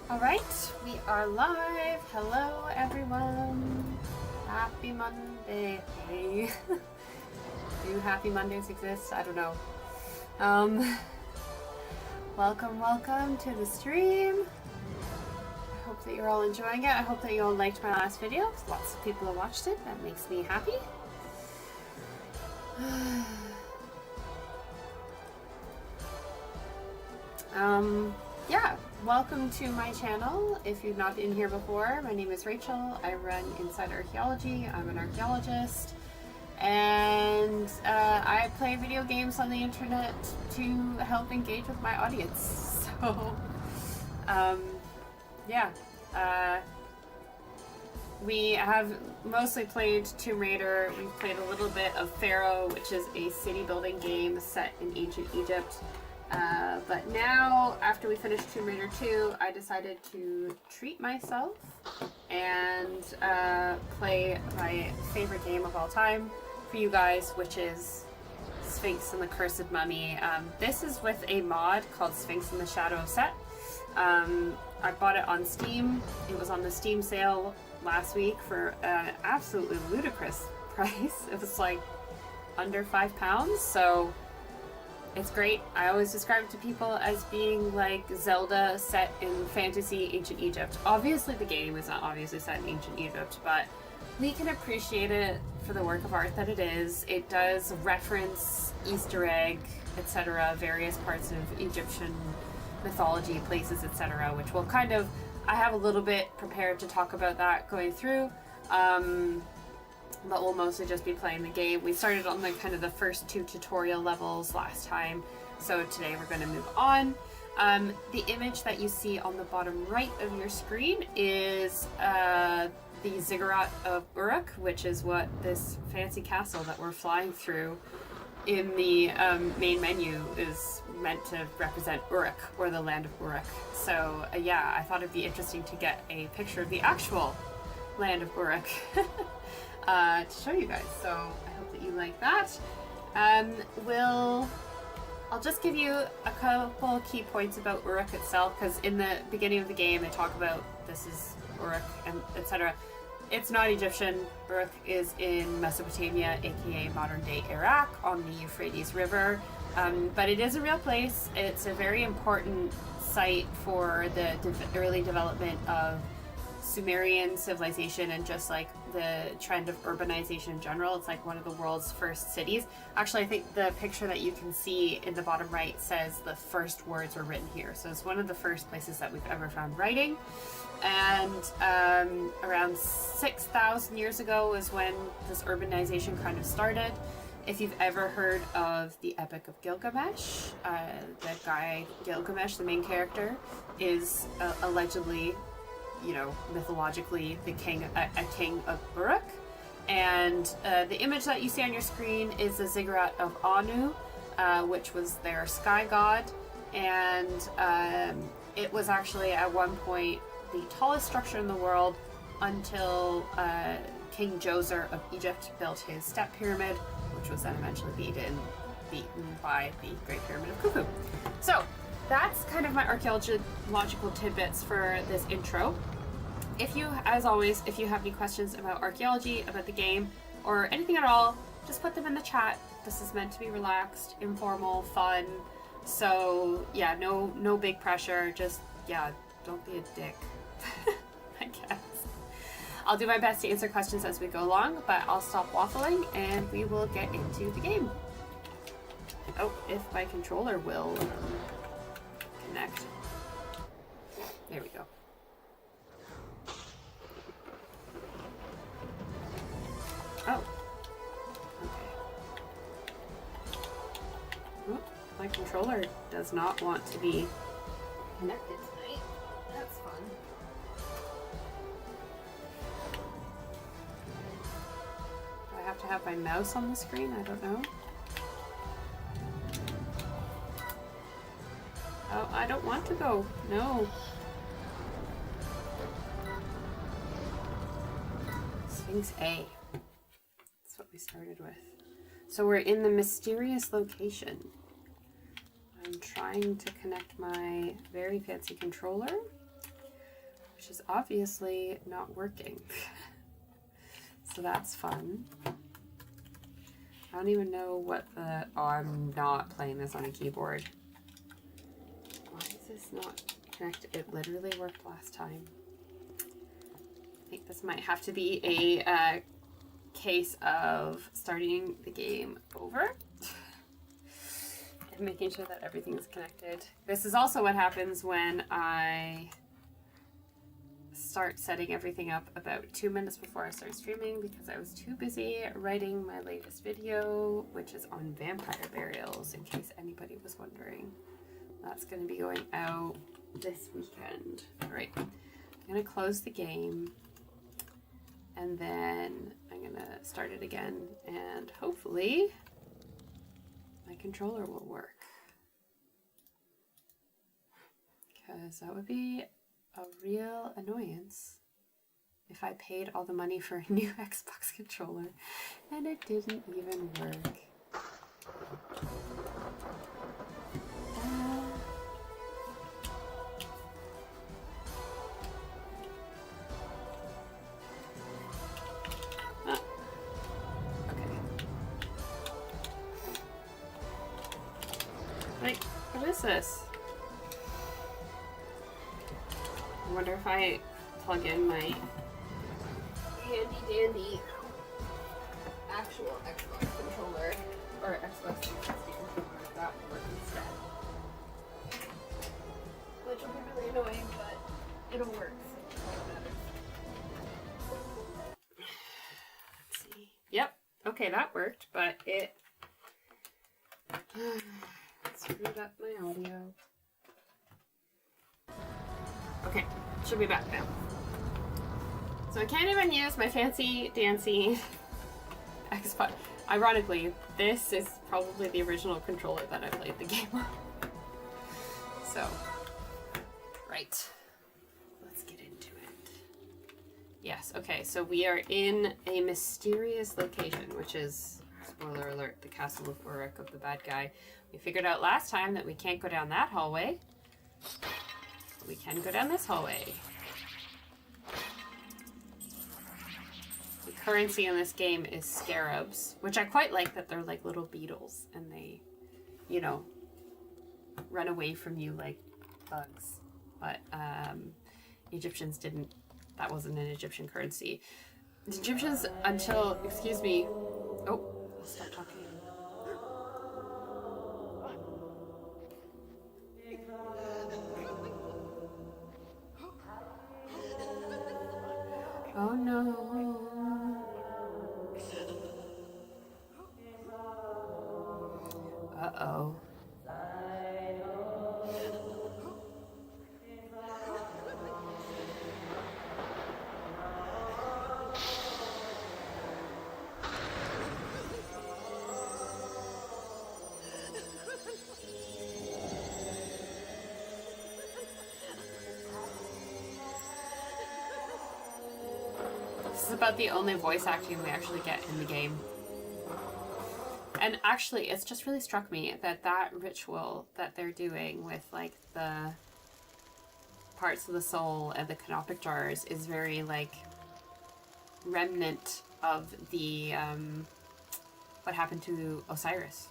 All right, we are live. Hello, everyone. Happy Monday. Do Happy Mondays exist? I don't know. Welcome to the stream. I hope that you're all enjoying it. I hope that you all liked my last video. Lots of people have watched it. That makes me happy. Yeah, welcome to my channel. If you've not been here before, my name is Rachel. I run Inside Archaeology. I'm an archaeologist, and I play video games on the internet to help engage with my audience. So, yeah, we have mostly played Tomb Raider. We've played a little bit of Pharaoh, which is a city building game set in ancient Egypt. But now, after we finished Tomb Raider 2, I decided to treat myself and play my favorite game of all time for you guys, which is Sphinx and the Cursed Mummy. This is with a mod called Sphinx in the Shadow of Set. I bought it on Steam. It was on the Steam sale last week for an absolutely ludicrous price. It was like under £5, so it's great. I always describe it to people as being like Zelda set in fantasy ancient Egypt. Obviously the game is not obviously set in ancient Egypt, but we can appreciate it for the work of art that it is. It does reference Easter egg, etc., various parts of Egyptian mythology, places, etc., which will kind of, I have a little bit prepared to talk about that going through. But we'll mostly just be playing the game. We started on like kind of the first 2 tutorial levels last time, so today we're going to move on. The image that you see on the bottom right of your screen is the ziggurat of Uruk, which is what this fancy castle that we're flying through in the main menu is meant to represent Uruk, or the land of Uruk. So yeah, I thought it'd be interesting to get a picture of the actual land of Uruk. To show you guys, so I hope that you like that. I'll just give you a couple key points about Uruk itself, because in the beginning of the game they talk about this is Uruk and etc. It's not Egyptian. Uruk is in Mesopotamia, aka modern day Iraq, on the Euphrates River, but it is a real place. It's a very important site for the early development of Sumerian civilization and just like the trend of urbanization in general. It's like one of the world's first cities. Actually, I think the picture that you can see in the bottom right says the first words were written here. So it's one of the first places that we've ever found writing. And around 6,000 years ago is when this urbanization kind of started. If you've ever heard of the Epic of Gilgamesh, the guy Gilgamesh, the main character, is allegedly, you know, mythologically the king, a king of Uruk. And the image that you see on your screen is the ziggurat of Anu, which was their sky god. And it was actually at one point the tallest structure in the world until King Djoser of Egypt built his step pyramid, which was then eventually beaten by the Great Pyramid of Khufu. So that's kind of my archaeological tidbits for this intro. If you, as always, if you have any questions about archaeology, about the game, or anything at all, just put them in the chat. This is meant to be relaxed, informal, fun. So yeah, no big pressure. Just, yeah, don't be a dick, I guess. I'll do my best to answer questions as we go along, but I'll stop waffling and we will get into the game. Oh, if my controller will connect. There we go. Oh. Okay. Oh, my controller does not want to be connected tonight. That's fun. Do I have to have my mouse on the screen? I don't know. Oh, I don't want to go. No. Sphinx A. That's what we started with. So we're in the mysterious location. I'm trying to connect my very fancy controller. which is obviously not working. So that's fun. I don't even know what the... Oh, I'm not playing this on a keyboard. Why is this not connected? It literally worked last time. I think this might have to be a case of starting the game over and making sure that everything is connected. This is also what happens when I start setting everything up about 2 minutes before I start streaming, because I was too busy writing my latest video, which is on vampire burials, in case anybody was wondering. That's going to be going out this weekend. All right, I'm going to close the game, and then I'm going to start it again, and hopefully my controller will work. Because that would be a real annoyance if I paid all the money for a new Xbox controller and it didn't even work. Like, what is this? I wonder if I plug in my handy dandy actual Xbox controller or Xbox 360 controller, if that would work instead. Which will be really annoying, but it'll work. So that's all that matters. Let's see. Yep. Okay, that worked, but it screwed up my audio. Okay, should be back now. So I can't even use my fancy dancy Xbox. Ironically, this is probably the original controller that I played the game on. So, right. Let's get into it. Yes, okay, so we are in a mysterious location, which is, spoiler alert, the Castle of Uruk of the bad guy. We figured out last time that we can't go down that hallway. We can go down this hallway. The currency in this game is scarabs, which I quite like, that they're like little beetles and they, you know, run away from you like bugs. But Egyptians didn't, that wasn't an Egyptian currency. The Egyptians until, excuse me, oh, I'll stop talking. Oh no. Uh-oh. This is about the only voice acting we actually get in the game. And actually, it's just really struck me that that ritual that they're doing with like the parts of the soul and the canopic jars is very like remnant of the what happened to Osiris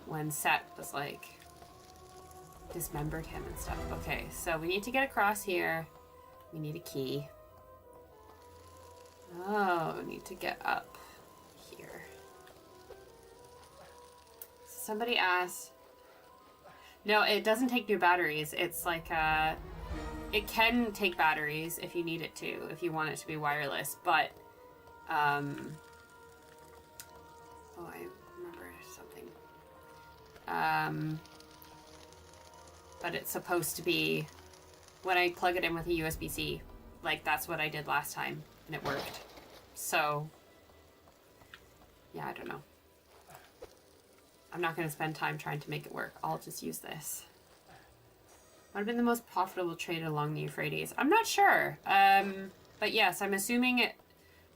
when Set was like dismembered him and stuff. Okay, so we need to get across here. We need a key. Oh, we need to get up here. Somebody asked. No, it doesn't take new batteries. It's like it can take batteries if you need it to, if you want it to be wireless, but oh, I remember something. But it's supposed to be when I plug it in with a USB-C, like that's what I did last time and it worked. So yeah, I don't know. I'm not going to spend time trying to make it work. I'll just use this. What would have been the most profitable trade along the Euphrates? I'm not sure. But yes, I'm assuming it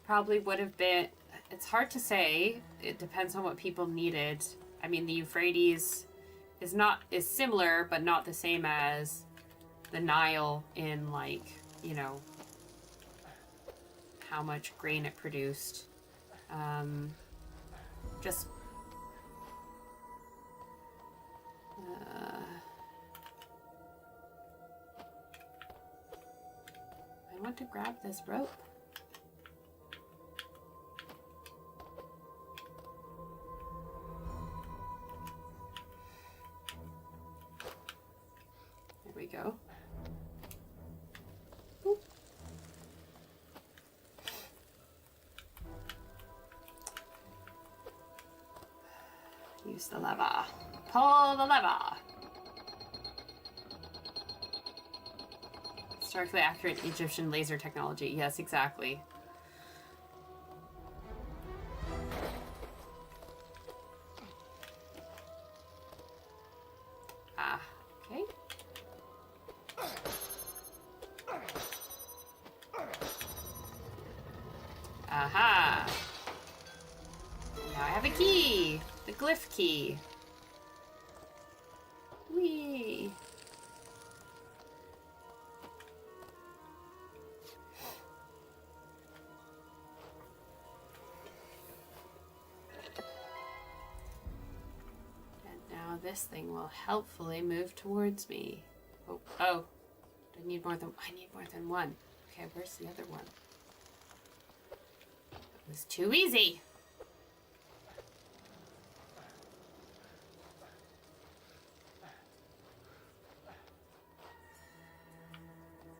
probably would have been... It's hard to say. It depends on what people needed. I mean, the Euphrates is similar, but not the same as the Nile in, like, you know, how much grain it produced. Just... I want to grab this rope. There we go. Boop. Use the lever. Pull the lever. Historically accurate Egyptian laser technology. Yes, exactly. Ah, okay. Aha! Now I have a key! The glyph key. Whee! This thing will helpfully move towards me. Oh, I need more than one. Okay, where's the other one? It was too easy.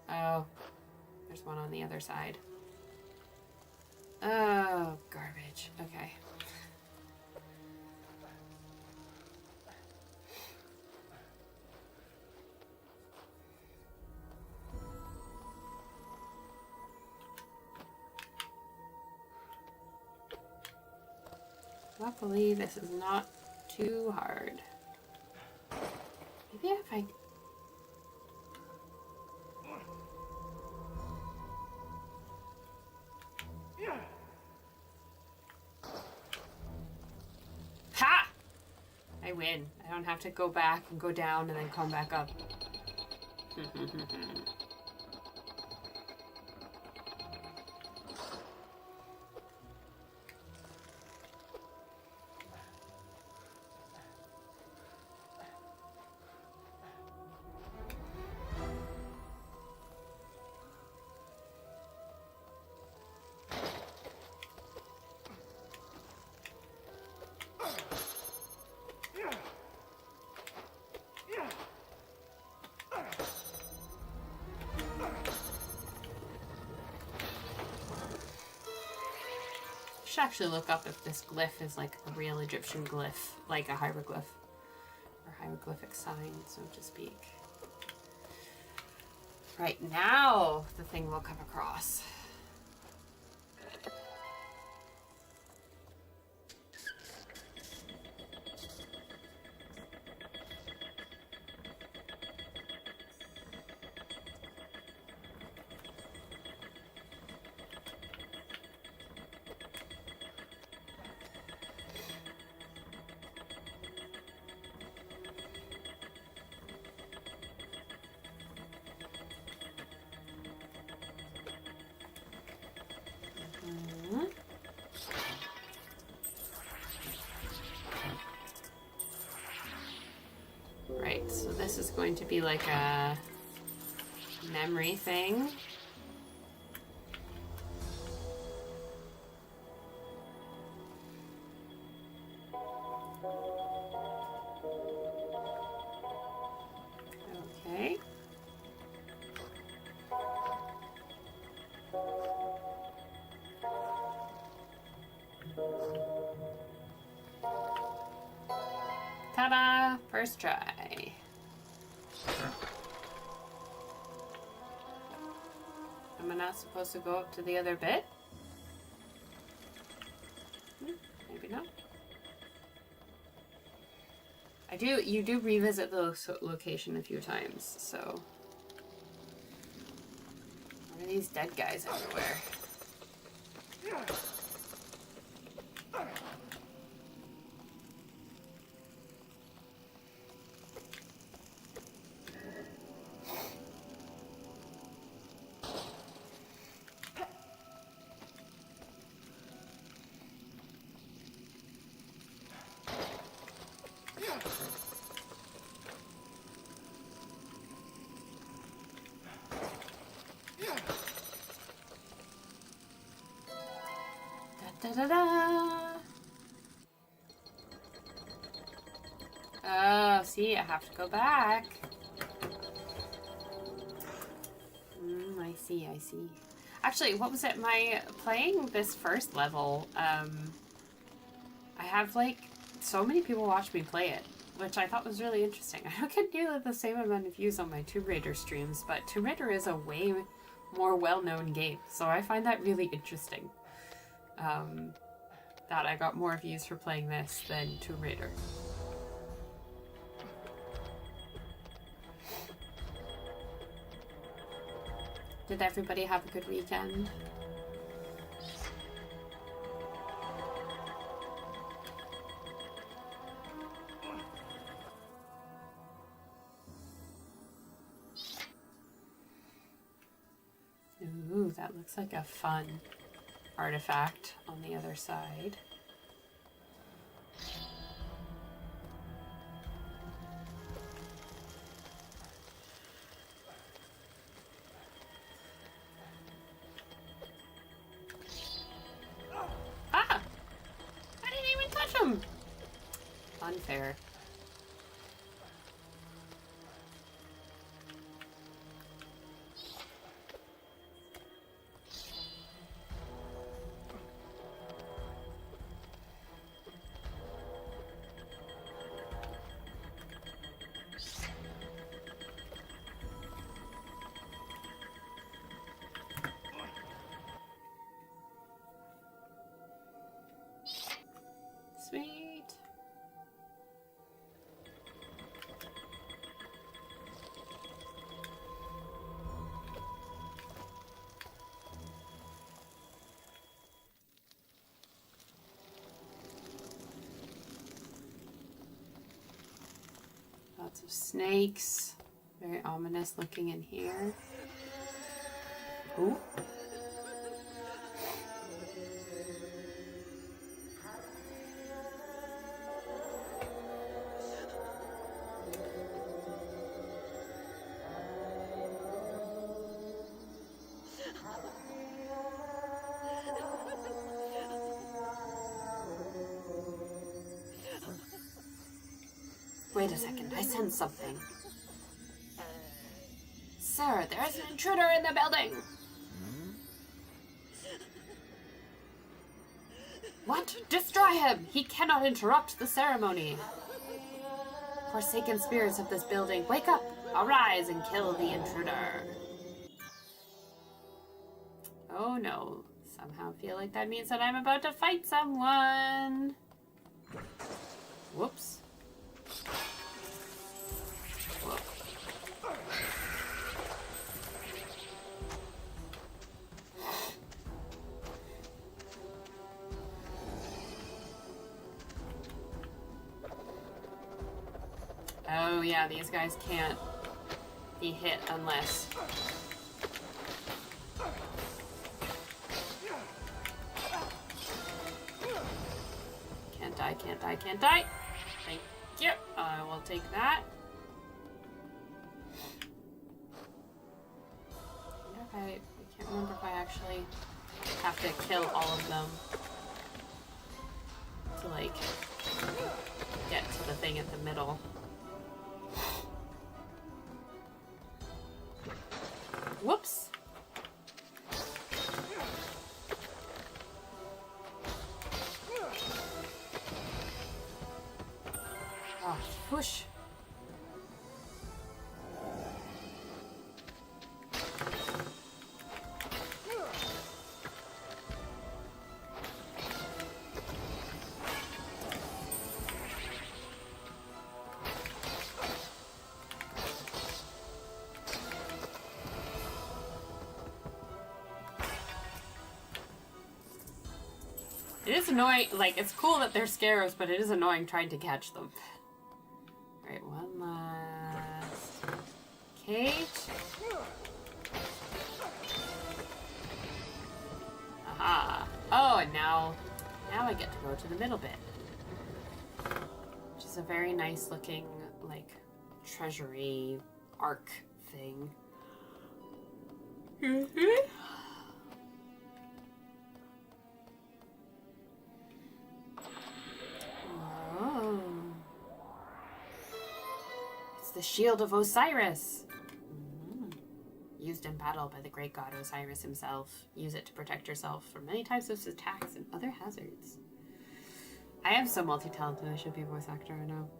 Oh, there's one on the other side. Oh, garbage. Okay. Luckily, this is not too hard. Maybe if I... Ha! I win. I don't have to go back and go down and then come back up. Should actually look up if this glyph is like a real Egyptian glyph, like a hieroglyph or hieroglyphic sign, so to speak. Right, now the thing will come across. Right, so this is going to be like a memory thing. Okay. Ta-da! First try. Am I not supposed to go up to the other bit? Maybe not. You do revisit the location a few times, so... What are these dead guys everywhere? Da-da-da! Oh, see, I have to go back. I see, I see. Actually, what was it? Playing this first level, I have, like, so many people watch me play it, which I thought was really interesting. I don't get nearly the same amount of views on my Tomb Raider streams, but Tomb Raider is a way more well-known game, so I find that really interesting. That I got more views for playing this than Tomb Raider. Did everybody have a good weekend? Ooh, that looks like a fun artifact on the other side. Ah! I didn't even touch him! Unfair. Sweet. Lots of snakes. Very ominous looking in here. Ooh. Wait a second, I sense something. Sir, there's an intruder in the building! What? Destroy him! He cannot interrupt the ceremony! Forsaken spirits of this building, wake up! Arise and kill the intruder! Oh no. Somehow feel like that means that I'm about to fight someone! Whoops. Whoa. Oh yeah, these guys can't be hit unless... Can't die, can't die, can't die! Thank you, I will take that. I can't remember if I actually have to kill all of them to, like, get to the thing at the middle. Whoops! Oh, whoosh! It is annoying, like, it's cool that they're scarabs, but it is annoying trying to catch them. Alright, one last cage. Aha. Oh, and now I get to go to the middle bit. Which is a very nice looking, like, treasury arc thing. The Shield of Osiris. Used in battle by the great god Osiris himself. Use it to protect yourself from many types of attacks and other hazards. I am so multi-talented, I should be a voice actor, I know.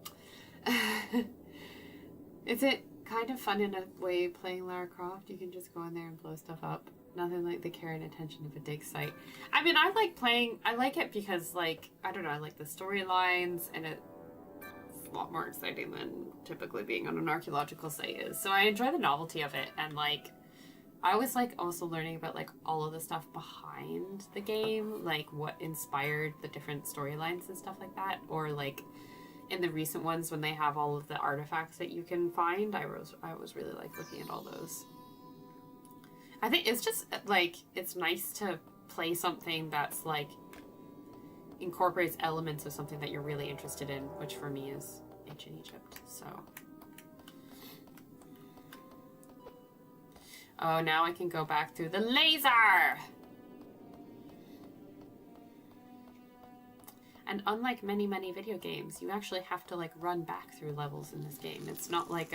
Is it kind of fun in a way playing Lara Croft? You can just go in there and blow stuff up. Nothing like the care and attention of a dig site. I mean, I like it because, like, I don't know, I like the storylines, and it's a lot more exciting than typically being on an archaeological site is. So I enjoy the novelty of it, and, like, I always like also learning about, like, all of the stuff behind the game, like what inspired the different storylines and stuff like that, or like in the recent ones when they have all of the artifacts that you can find. I always really like looking at all those. I think it's just like it's nice to play something that's like incorporates elements of something that you're really interested in, which for me is ancient Egypt. So. Oh, now I can go back through the laser! And unlike many, many video games, you actually have to, like, run back through levels in this game. It's not like,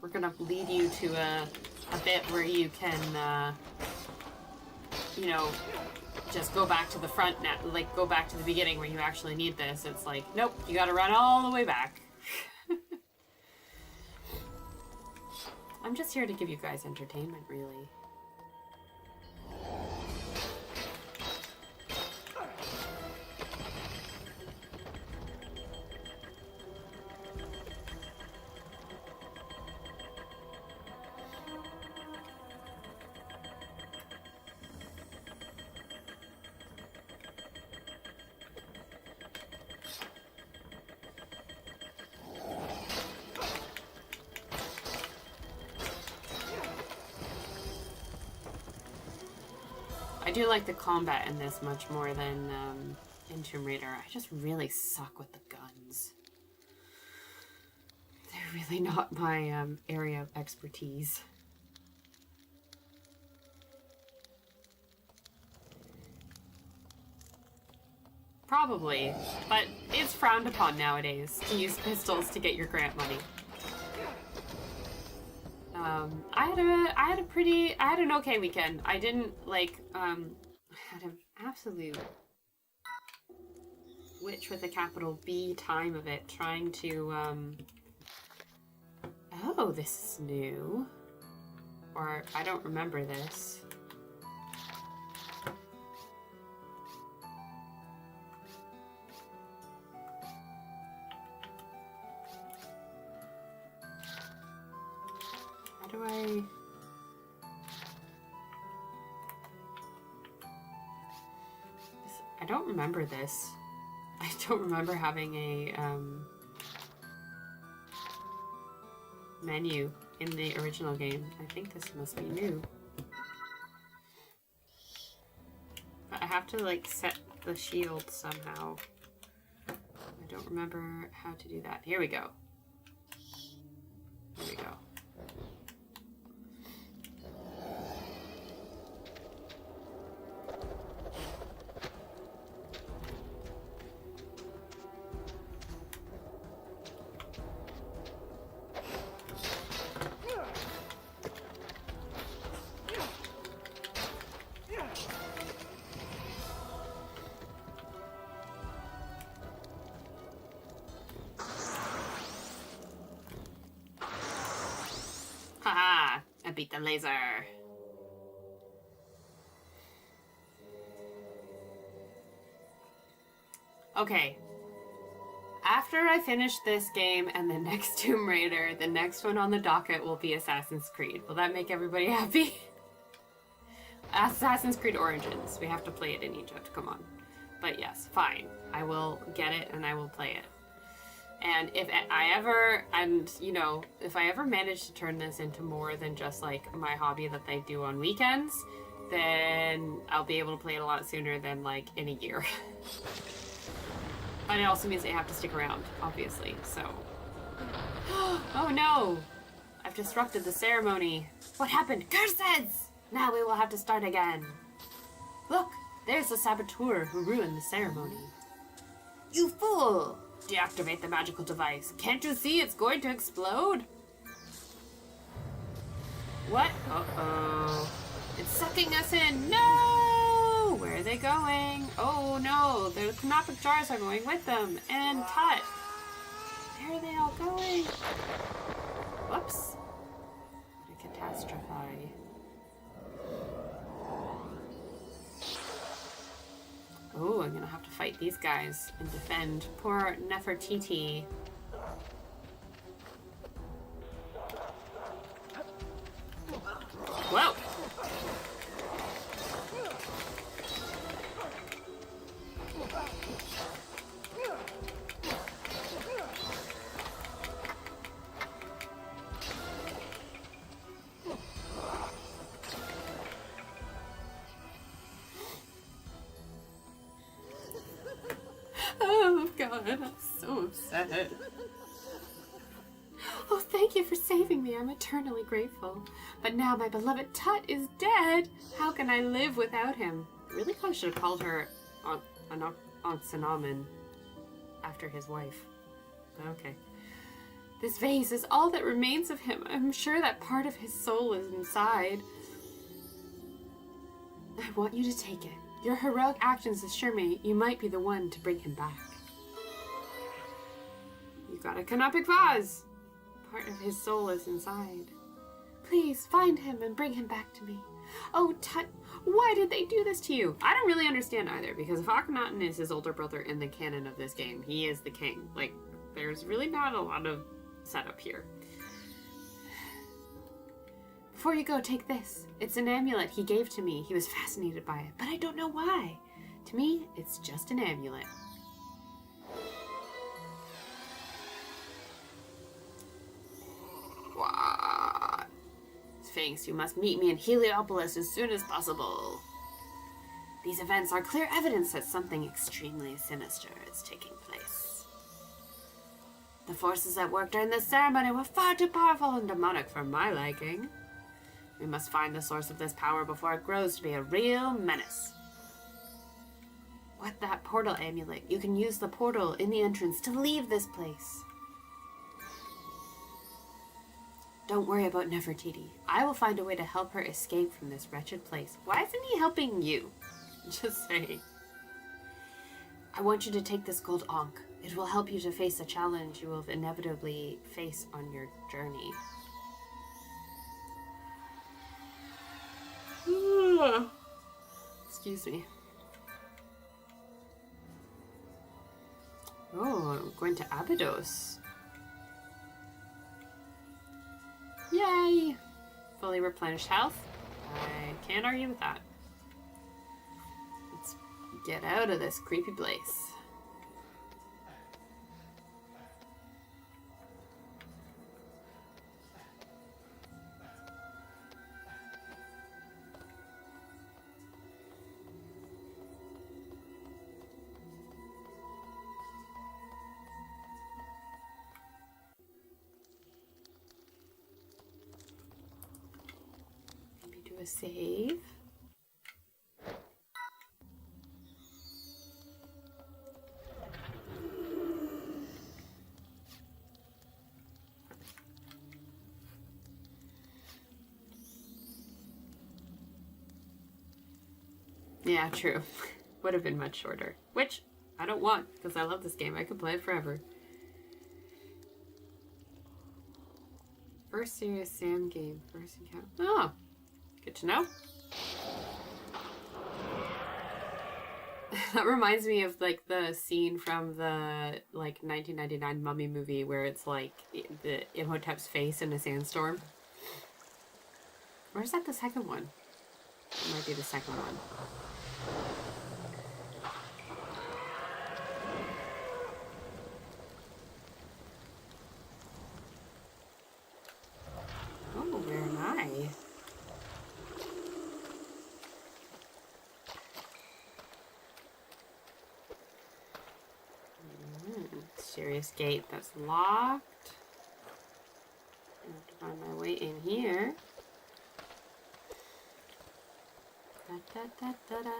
we're gonna lead you to a bit where you can, you know, just go back to the front now, like, go back to the beginning where you actually need this. It's like, nope, you gotta run all the way back. I'm just here to give you guys entertainment, really. I do like the combat in this much more than in Tomb Raider. I just really suck with the guns. They're really not my area of expertise. Probably, but it's frowned upon nowadays to use pistols to get your grant money. I had an okay weekend. I didn't, like, I had an absolute witch with a capital B time of it, trying to, oh, this is new. Or, I don't remember this. Do I don't remember this. I don't remember having a menu in the original game. I think this must be new. But I have to like set the shield somehow. I don't remember how to do that. Here we go. Here we go. Haha! I beat the laser. Okay. After I finish this game and the next Tomb Raider, the next one on the docket will be Assassin's Creed. Will that make everybody happy? Assassin's Creed Origins. We have to play it in Egypt. Come on. But yes, fine. I will get it and I will play it. And if I ever, and you know, if I ever manage to turn this into more than just like my hobby that I do on weekends, then I'll be able to play it a lot sooner than like in a year. But it also means they have to stick around, obviously, so. Oh no! I've disrupted the ceremony. What happened? Curses! Now we will have to start again. Look, there's the saboteur who ruined the ceremony. You fool! Deactivate the magical device. Can't you see it's going to explode? What? Uh-oh. It's sucking us in. No! Where are they going? Oh no, the canopic jars are going with them. And Tut. Where are they all going? Whoops. What a catastrophe. Oh, I'm gonna have to fight these guys and defend poor Nefertiti. Whoa! Oh god, I'm so upset. Oh, thank you for saving me. I'm eternally grateful. But now my beloved Tut is dead. How can I live without him? I really probably should have called her Aunt Cinnamon after his wife. Okay. This vase is all that remains of him. I'm sure that part of his soul is inside. I want you to take it. Your heroic actions assure me you might be the one to bring him back. You got a canopic vase. Part of his soul is inside. Please find him and bring him back to me. Oh, Tut, why did they do this to you? I don't really understand either, because if Akhenaten is his older brother in the canon of this game, he is the king. Like, there's really not a lot of setup here. Before you go, take this. It's an amulet he gave to me. He was fascinated by it, but I don't know why. To me, it's just an amulet. What? Sphinx, you must meet me in Heliopolis as soon as possible. These events are clear evidence that something extremely sinister is taking place. The forces at work during this ceremony were far too powerful and demonic for my liking. We must find the source of this power before it grows to be a real menace. What that portal amulet? You can use the portal in the entrance to leave this place. Don't worry about Nefertiti. I will find a way to help her escape from this wretched place. Why isn't he helping you? Just saying. I want you to take this gold ankh. It will help you to face a challenge you will inevitably face on your journey. Excuse me. Oh, I'm going to Abydos. Yay! Fully replenished health. I can't argue with that. Let's get out of this creepy place. A save. Yeah, true. Would have been much shorter. Which I don't want, because I love this game. I could play it forever. First serious Sam game. First encounter. Oh! Good to know. That reminds me of like the scene from the like 1999 Mummy movie where it's like the Imhotep's face in a sandstorm. Or is that the second one? It might be the second one. Oh, where am I? Serious gate that's locked. I have to find my way in here. Da, da, da, da, da.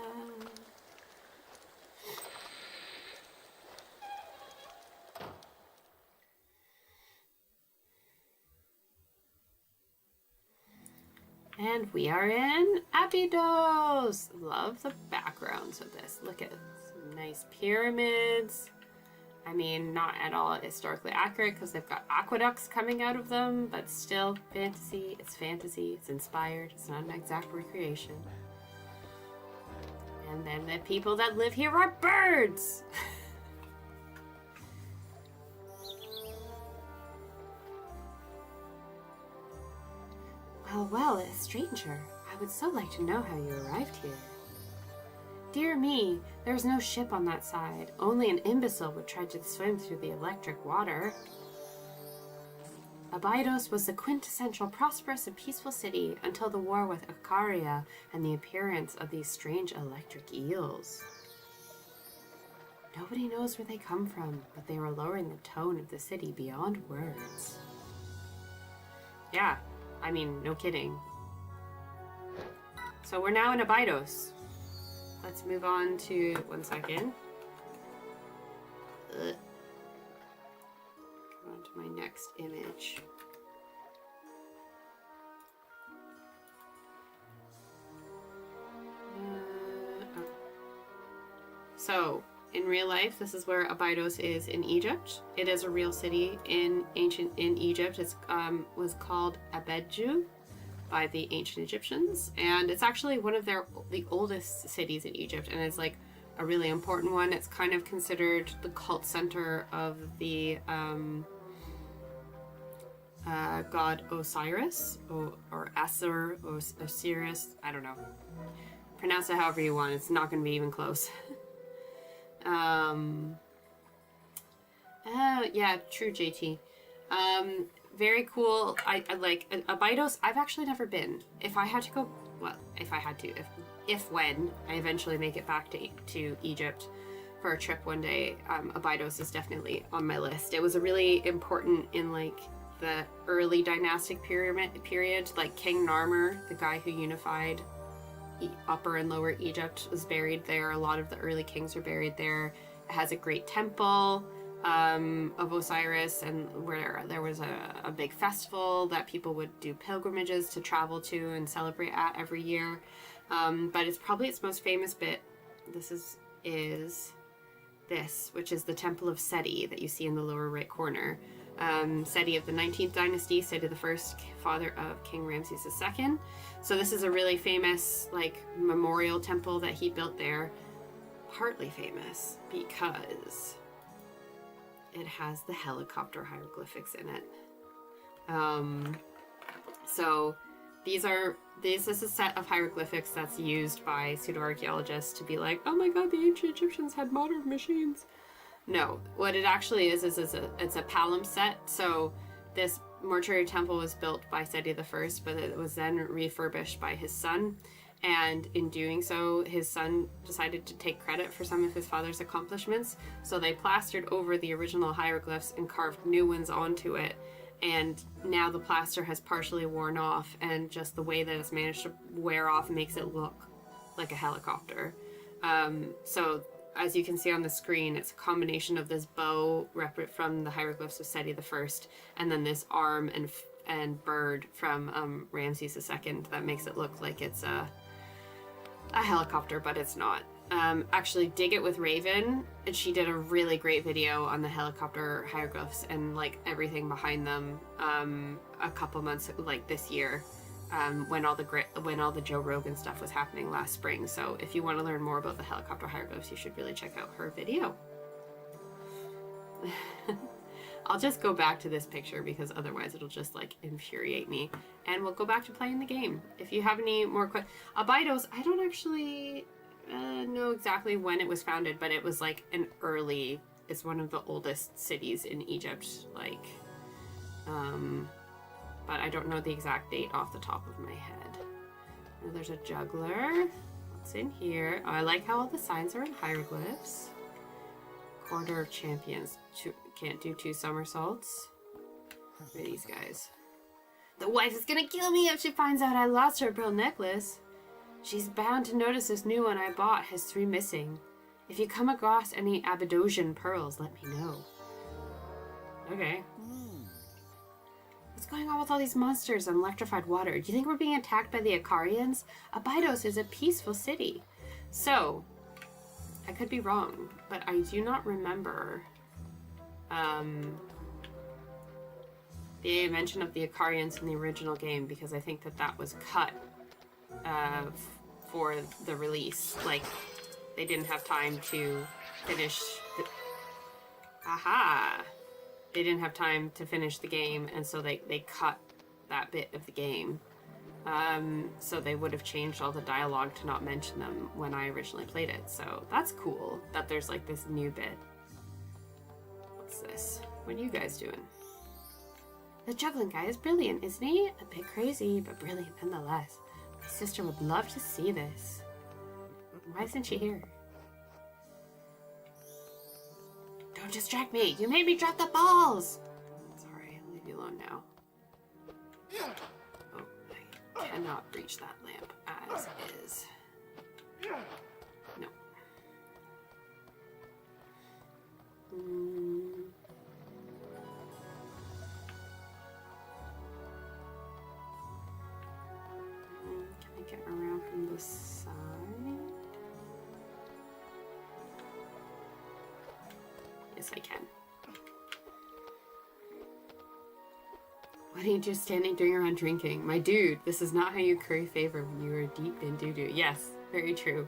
And we are in Abydos. Love the backgrounds of this. Look at some nice pyramids. I mean, not at all historically accurate because they've got aqueducts coming out of them, but still fantasy. It's fantasy. It's inspired. It's not an exact recreation. And then the people that live here are birds. Well, a stranger. I would so like to know how you arrived here. Dear me, there's no ship on that side. Only an imbecile would try to swim through the electric water. Abydos was the quintessential prosperous and peaceful city until the war with Archaea and the appearance of these strange electric eels. Nobody knows where they come from, but they were lowering the tone of the city beyond words. Yeah, I mean, no kidding. So we're now in Abydos. Let's move on to, one second. Go on to my next image. Okay. So, in real life, this is where Abydos is in Egypt. It is a real city in Egypt. It's was called Abydos by the ancient Egyptians, and it's actually one of the oldest cities in Egypt, and it's like a really important one. It's kind of considered the cult center of the god Osiris, or Asur, or Osiris. I don't know. Pronounce it however you want. It's not going to be even close. Yeah, true, JT. Very cool. I like Abydos. I've actually never been. If I had to go, well, if I had to, if when I eventually make it back to Egypt for a trip one day, Abydos is definitely on my list. It was a really important in like the early dynastic period. Like King Narmer, the guy who unified Upper and Lower Egypt, was buried there. A lot of the early kings are buried there. It has a great temple of Osiris, and where there was a big festival that people would do pilgrimages to travel to and celebrate at every year. But it's probably its most famous bit. This is this, which is the Temple of Seti that you see in the lower right corner. Seti of the 19th dynasty, Seti the first, father of King Ramses II. So this is a really famous like memorial temple that he built there. Partly famous because it has the helicopter hieroglyphics in it. So this is a set of hieroglyphics that's used by pseudo-archaeologists to be like, oh my god, the ancient Egyptians had modern machines. No, what it actually is it's a palimpsest. So this mortuary temple was built by Seti the First, but it was then refurbished by his son. And in doing so, his son decided to take credit for some of his father's accomplishments. So they plastered over the original hieroglyphs and carved new ones onto it. And now the plaster has partially worn off, and just the way that it's managed to wear off makes it look like a helicopter. So as you can see on the screen, it's a combination of this bow from the hieroglyphs of Seti the First, and then this arm and bird from Ramses II that makes it look like it's a helicopter, but it's not. Actually, Dig It with Raven, and she did a really great video on the helicopter hieroglyphs and like everything behind them a couple months, like this year, when all the Joe Rogan stuff was happening last spring. So if you want to learn more about the helicopter hieroglyphs, you should really check out her video. I'll just go back to this picture because otherwise it'll just like infuriate me. And we'll go back to playing the game. If you have any more questions. Abydos, I don't actually know exactly when it was founded, but it was like it's one of the oldest cities in Egypt. Like, but I don't know the exact date off the top of my head. Oh, there's a juggler. What's in here? Oh, I like how all the signs are in hieroglyphs. Order of Champions. Can't do 2 somersaults. Who are these guys? The wife is gonna kill me if she finds out I lost her pearl necklace. She's bound to notice this new one I bought has 3 missing. If you come across any Abydosian pearls, let me know. Okay. Let's going on with all these monsters and electrified water? Do you think we're being attacked by the Icarians? Abydos is a peaceful city. So, I could be wrong, but I do not remember the mention of the Icarians in the original game, because I think that was cut for the release. Like, they didn't have time to finish the... Aha! They didn't have time to finish the game, and so they cut that bit of the game. So they would have changed all the dialogue to not mention them when I originally played it. So that's cool that there's like this new bit. What's this? What are you guys doing? The juggling guy is brilliant, isn't he? A bit crazy, but brilliant nonetheless. My sister would love to see this. Why isn't she here? Don't distract me! You made me drop the balls! Sorry, I'll leave you alone now. Oh, I cannot reach that lamp as is. No. Can I get around from this side? Yes, I can. What are you just standing doing around drinking? My dude, this is not how you curry favor when you are deep in doo-doo. Yes, very true.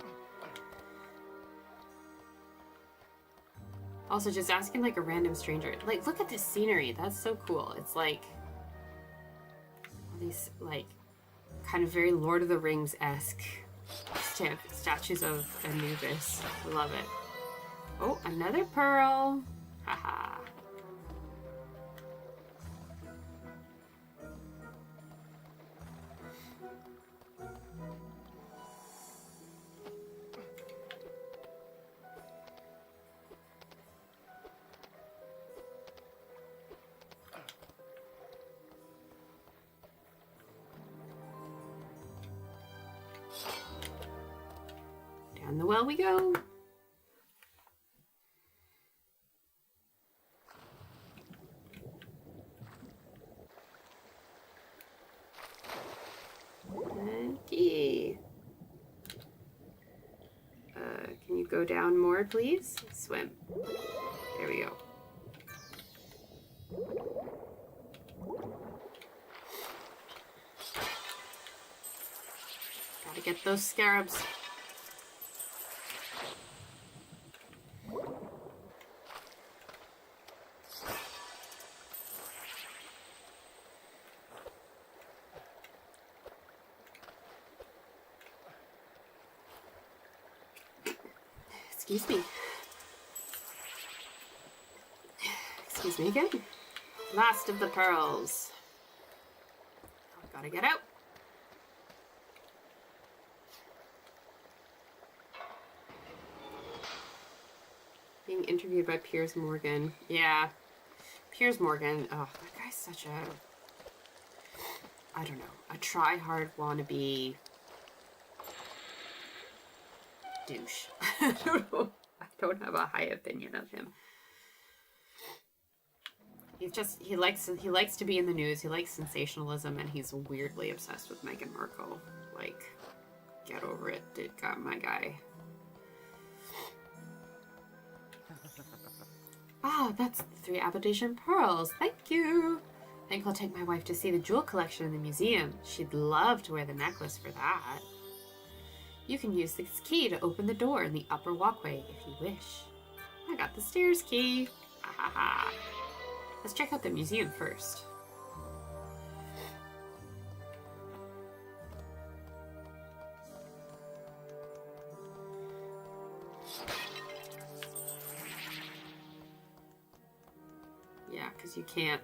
Also, just asking like a random stranger. Like, look at this scenery. That's so cool. It's like all these like kind of very Lord of the Rings-esque statues of Anubis. Love it. Oh, another pearl. Haha. Down the well we go. Key. Can you go down more, please? Swim. There we go. Gotta get those scarabs. Excuse me. Excuse me again. Last of the pearls. Gotta get out. Being interviewed by Piers Morgan. Yeah. Piers Morgan. Oh, that guy's such a... I don't know. A try-hard wannabe... douche. I don't know. I don't have a high opinion of him. He's just he likes to be in the news. He likes sensationalism, and he's weirdly obsessed with Meghan Markle. Like, get over it, my guy. Ah, that's the 3 Abydos pearls. Thank you. I think I'll take my wife to see the jewel collection in the museum. She'd love to wear the necklace for that. You can use this key to open the door in the upper walkway if you wish. I got the stairs key. Ha ha ha. Let's check out the museum first. Yeah, because you can't...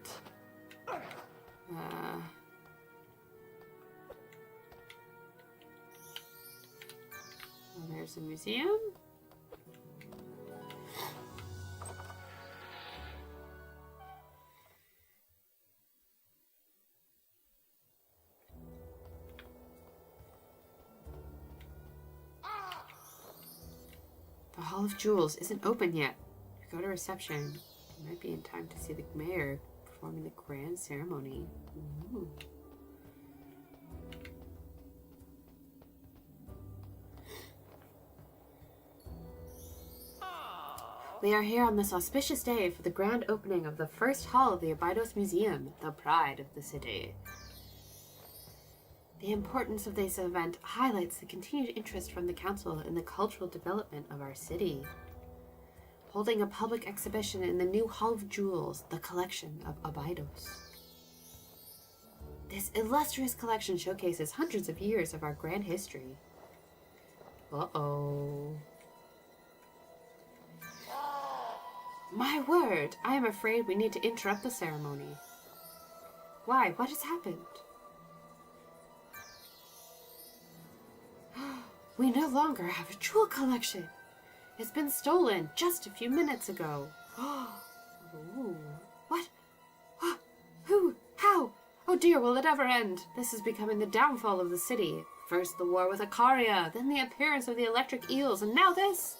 There's a museum. The Hall of Jewels isn't open yet. Go to reception. You might be in time to see the mayor performing the grand ceremony. Ooh. We are here on this auspicious day for the grand opening of the first hall of the Abydos Museum, the pride of the city. The importance of this event highlights the continued interest from the Council in the cultural development of our city. Holding a public exhibition in the new Hall of Jewels, the collection of Abydos. This illustrious collection showcases hundreds of years of our grand history. Uh-oh. My word, I am afraid we need to interrupt the ceremony. Why? What has happened? We no longer have a jewel collection. It's been stolen just a few minutes ago. Ooh. What? Who? How? Oh dear, will it ever end? This is becoming the downfall of the city. First the war with Akaria, then the appearance of the electric eels, and now this?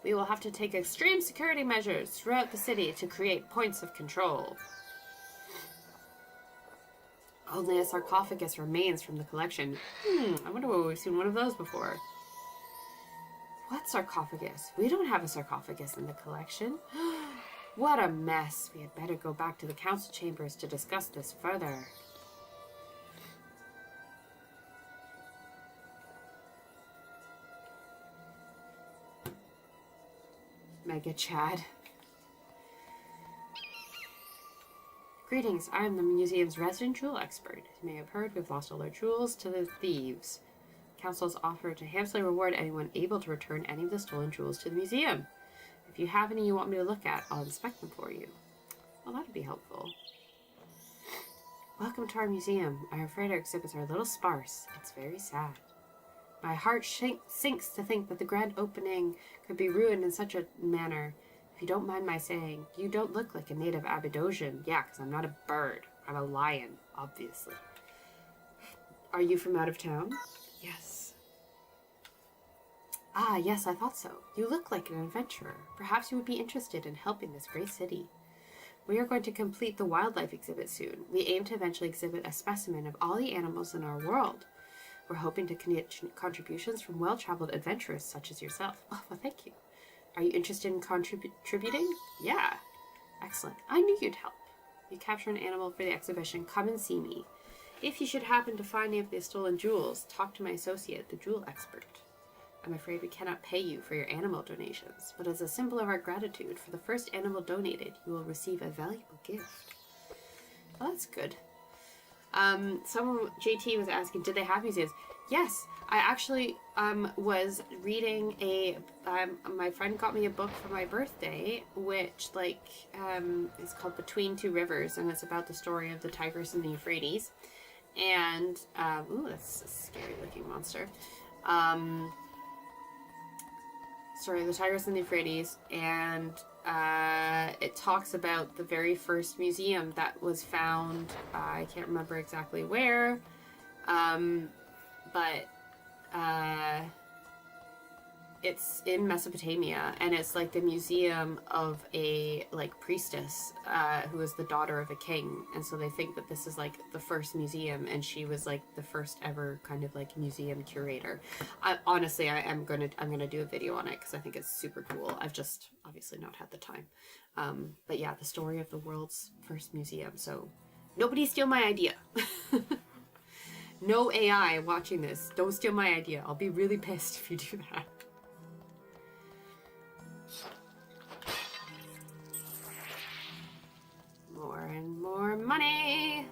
We will have to take extreme security measures throughout the city to create points of control. Only a sarcophagus remains from the collection. I wonder where we've seen one of those before. What sarcophagus? We don't have a sarcophagus in the collection. What a mess. We had better go back to the council chambers to discuss this further. Mega Chad. Greetings, I am the museum's resident jewel expert. As you may have heard, we've lost all our jewels to the thieves. Council's offered to handsomely reward anyone able to return any of the stolen jewels to the museum. If you have any you want me to look at, I'll inspect them for you. Well, that'd be helpful. Welcome to our museum. I'm afraid our exhibits are a little sparse. It's very sad. My heart sinks to think that the grand opening could be ruined in such a manner. If you don't mind my saying, you don't look like a native Abydosian. Yeah, because I'm not a bird. I'm a lion, obviously. Are you from out of town? Yes. Ah, yes, I thought so. You look like an adventurer. Perhaps you would be interested in helping this great city. We are going to complete the wildlife exhibit soon. We aim to eventually exhibit a specimen of all the animals in our world. We're hoping to get contributions from well-traveled adventurers such as yourself. Oh, well, thank you. Are you interested in contributing? Yeah. Excellent. I knew you'd help. You capture an animal for the exhibition, come and see me. If you should happen to find any of the stolen jewels, talk to my associate, the jewel expert. I'm afraid we cannot pay you for your animal donations, but as a symbol of our gratitude for the first animal donated, you will receive a valuable gift. Well, that's good. JT was asking, did they have museums? Yes, I actually was reading my friend got me a book for my birthday, which is called Between Two Rivers, and it's about the story of the Tigris and the Euphrates. And ooh, that's a scary looking monster. Story of the Tigris and the Euphrates, and it talks about the very first museum that was found. I can't remember exactly where, but it's in Mesopotamia, and it's like the museum of a priestess who was the daughter of a king, and so they think that this is like the first museum, and she was like the first ever kind of like museum curator. Honestly, I'm gonna do a video on it because I think it's super cool. I've just obviously not had the time, but yeah, the story of the world's first museum. So nobody steal my idea. No AI watching this. Don't steal my idea. I'll be really pissed if you do that. More and more money.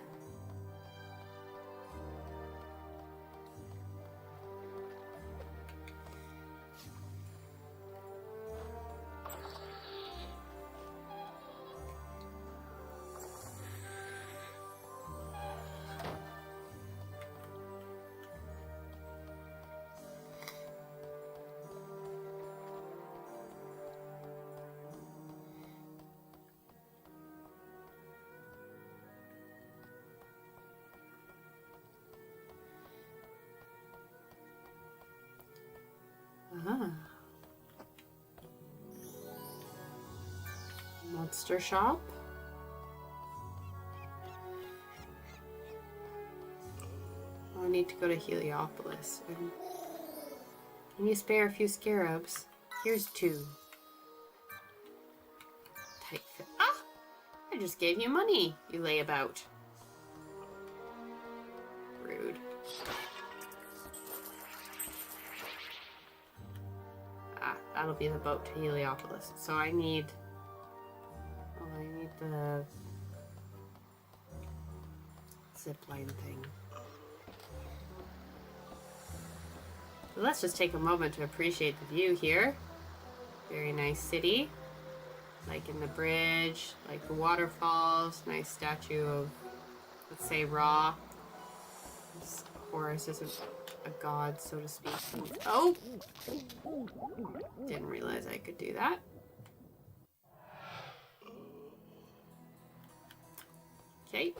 Monster shop. need to go to Heliopolis. And can you spare a few scarabs? Here's 2. Tight fit. Ah! I just gave you money, you layabout. Rude. Ah, that'll be the boat to Heliopolis. So I need... Oh, I need the... zipline thing. So let's just take a moment to appreciate the view here. Very nice city. Like in the bridge, like the waterfalls, nice statue of, let's say, Ra. This Horus isn't a god, so to speak. Oh! Didn't realize I could do that. Okay.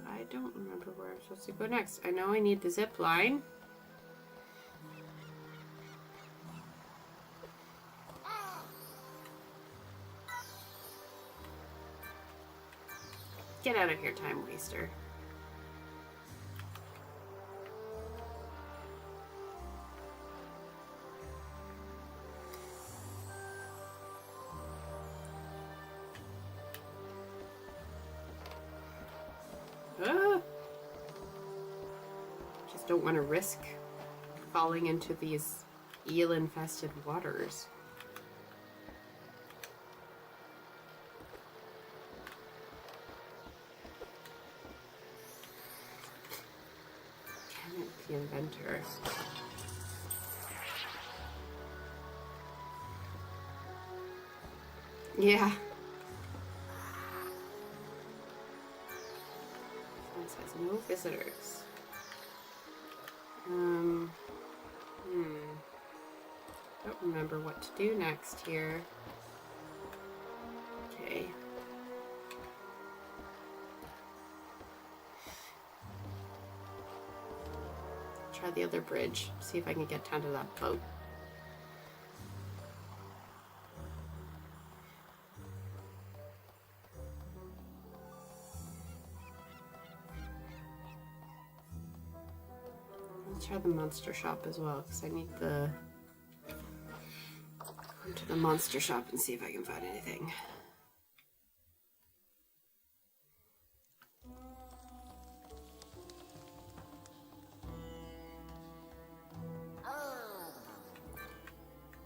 I don't remember where I'm supposed to go next. I know I need the zip line. Get out of here, time waster. Just don't want to risk falling into these eel-infested waters. Damn it, the inventor. Yeah. This has no visitors. Don't remember what to do next here. Okay. Try the other bridge. See if I can get down to that boat. Let's try the monster shop as well, because I need the... Go to the monster shop and see if I can find anything.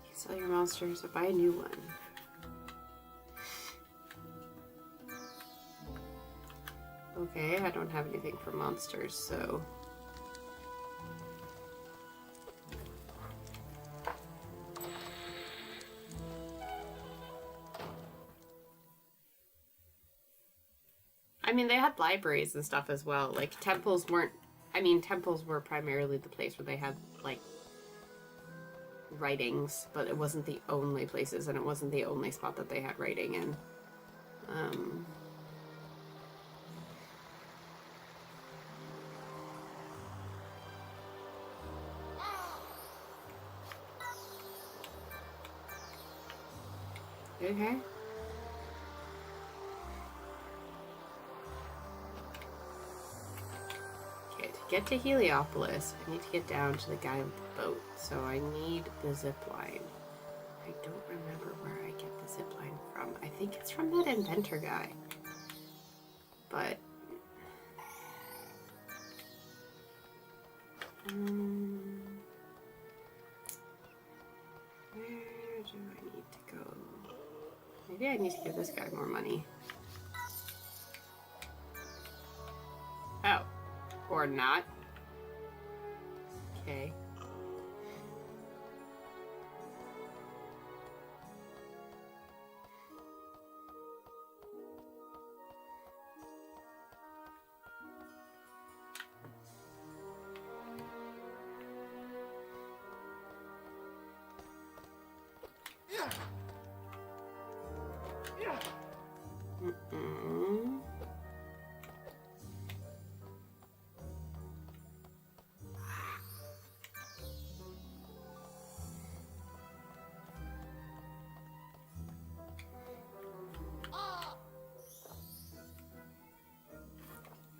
You sell your monsters or buy a new one. Okay, I don't have anything for monsters, so... I mean, they had libraries and stuff as well. Like, temples weren't... I mean, temples were primarily the place where they had, like, writings, but it wasn't the only places, and it wasn't the only spot that they had writing in. Okay. Okay, to get to Heliopolis, I need to get down to the guy with the boat, so I need the zip line. I don't remember where I get the zip line from. I think it's from that inventor guy. But... where do I need to go? Maybe I need to give this guy more money. Oh. Or not. Okay.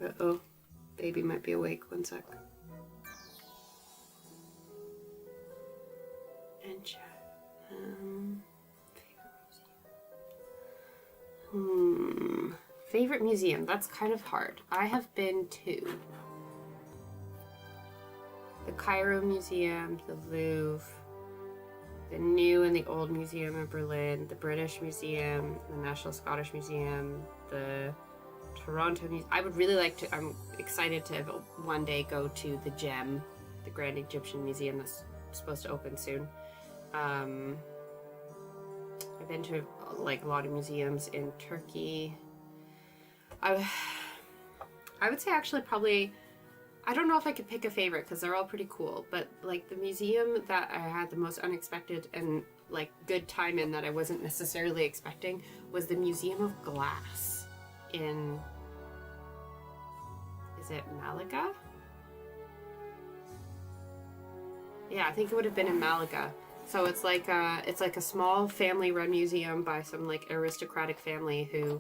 Uh-oh. Baby might be awake. One sec. And chat. Favorite museum? That's kind of hard. I have been to the Cairo Museum, the Louvre, the New and the Old Museum in Berlin, the British Museum, the National Scottish Museum, the Toronto Museum. I would really like to, I'm excited to one day go to the GEM, the Grand Egyptian Museum that's supposed to open soon. I've been to like a lot of museums in Turkey. I would say actually probably, I don't know if I could pick a favorite because they're all pretty cool, but like the museum that I had the most unexpected and like good time in that I wasn't necessarily expecting was the Museum of Glass in, is it Malaga? Yeah, I think it would have been in Malaga. So it's like a small family-run museum by some like aristocratic family who,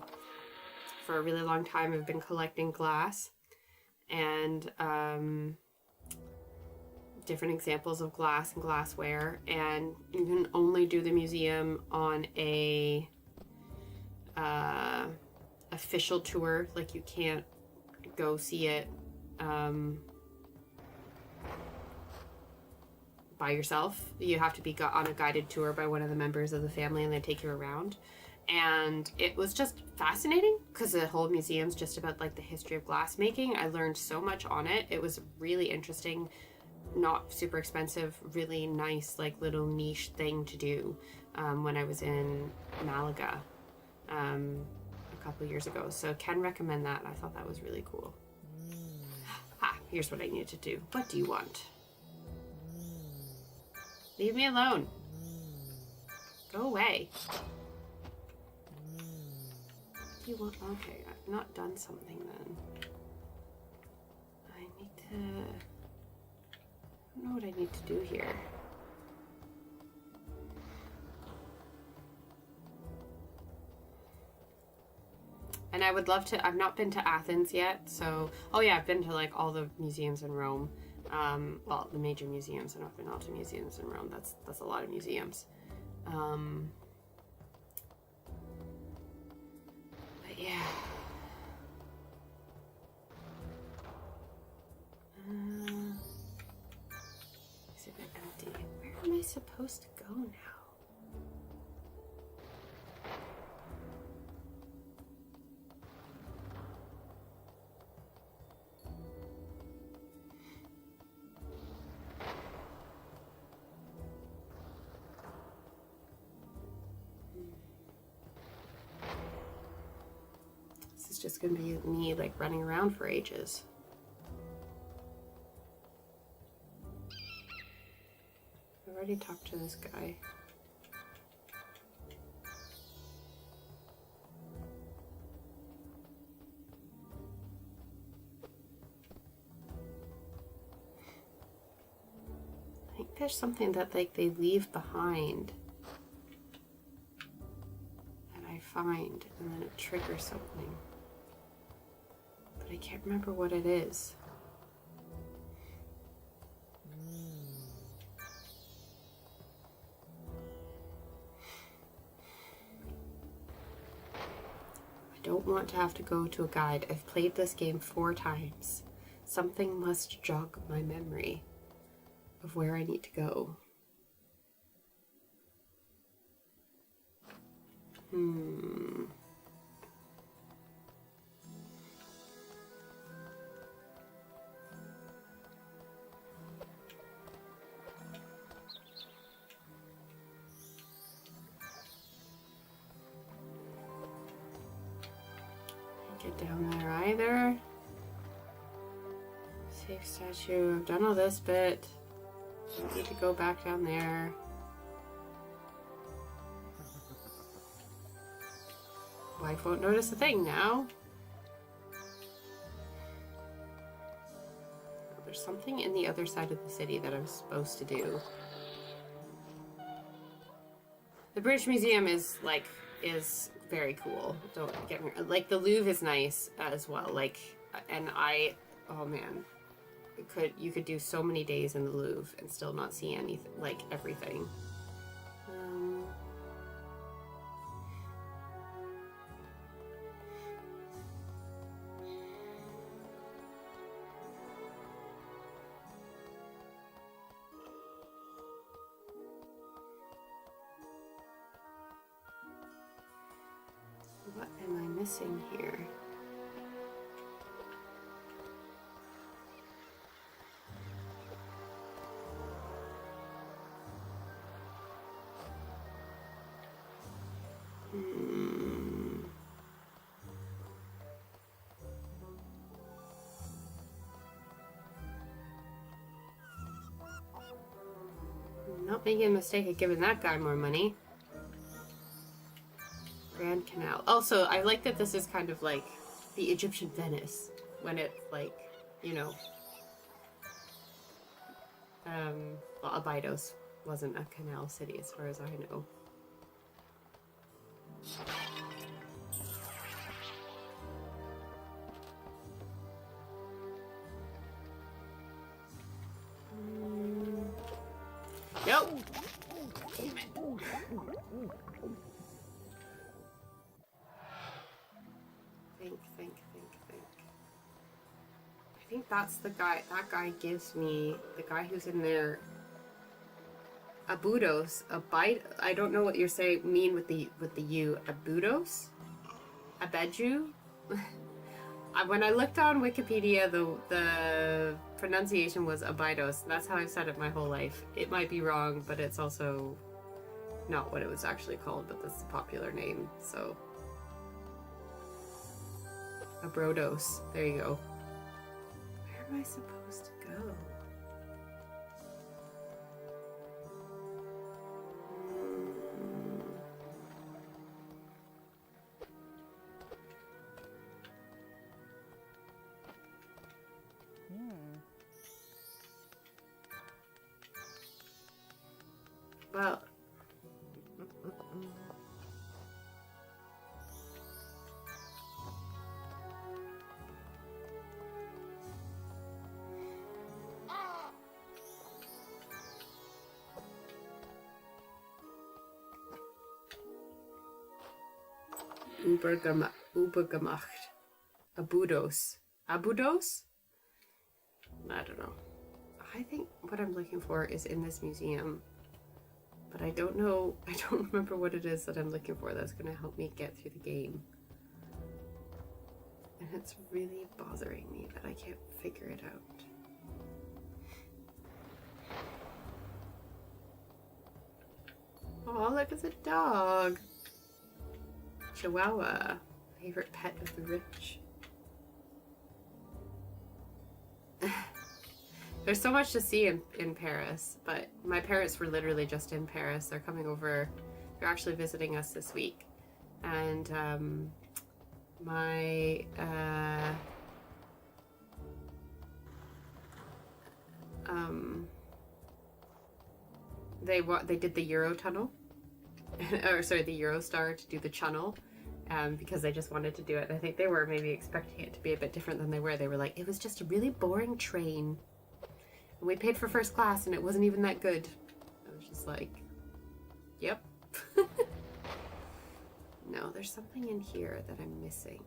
for a really long time, have been collecting glass and different examples of glass and glassware. And you can only do the museum on a official tour. Like you can't go see it by yourself. You have to be on a guided tour by one of the members of the family, and they take you around. And it was just fascinating because the whole museum's just about like the history of glass making. I learned so much on it. It was really interesting, not super expensive, really nice like little niche thing to do when I was in Malaga a couple years ago. So can recommend that. I thought that was really cool. Here's what I needed to do. What do you want? Leave me alone. Go away. What do you want? Okay, I've not done something then. I need to... I don't know what I need to do here. And I would love to... I've not been to Athens yet, so... Oh yeah, I've been to like all the museums in Rome. Well, the major museums, and I've been all to museums in Rome. That's a lot of museums. But yeah. Is it a bit empty? Where am I supposed to go now? Just gonna be me like running around for ages. I already talked to this guy. I think there's something that like they leave behind that I find, and then it triggers something. But I can't remember what it is. I don't want to have to go to a guide. I've played this game 4 times. Something must jog my memory of where I need to go. Get down there either. Safe statue. I've done all this bit. Don't need to go back down there. Wife won't notice a thing now. There's something in the other side of the city that I'm supposed to do. The British Museum is very cool. Don't get me wrong. Like the Louvre is nice as well. Like And oh man, you could do so many days in the Louvre and still not see anything, like everything. What am I missing here? Not making a mistake of giving that guy more money. Grand Canal. Also, I like that this is kind of like the Egyptian Venice, when it's like, you know, well, Abydos wasn't a canal city as far as I know. Nope. Damn it. Think. I think that's the guy. That guy gives me, the guy who's in there. Abydos. I don't know what you're saying. Mean with the U. Abydos. Abedu. When I looked on Wikipedia, the pronunciation was Abydos. That's how I've said it my whole life. It might be wrong, but it's also not what it was actually called, but that's the popular name, so. Abydos. There you go. Where am I supposed to go? Well, Übergemacht. Abydos. Abydos? I don't know. I think what I'm looking for is in this museum. But I don't know, I don't remember what it is that I'm looking for that's going to help me get through the game. And it's really bothering me that I can't figure it out. Oh, look, it's a dog. Chihuahua. Favorite pet of the rich. There's so much to see in Paris, but my parents were literally just in Paris. They're coming over. They're actually visiting us this week. And they did the Eurotunnel, or sorry, the Eurostar to do the channel, because they just wanted to do it. I think they were maybe expecting it to be a bit different than they were. They were like, it was just a really boring train. And we paid for first class and it wasn't even that good. I was just like, yep. No, there's something in here that I'm missing.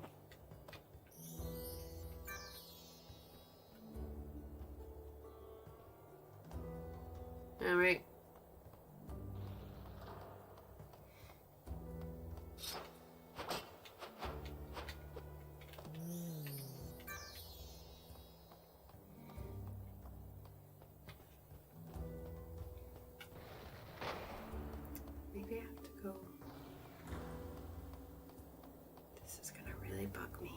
All right. Maybe I have to go. This is gonna really bug me.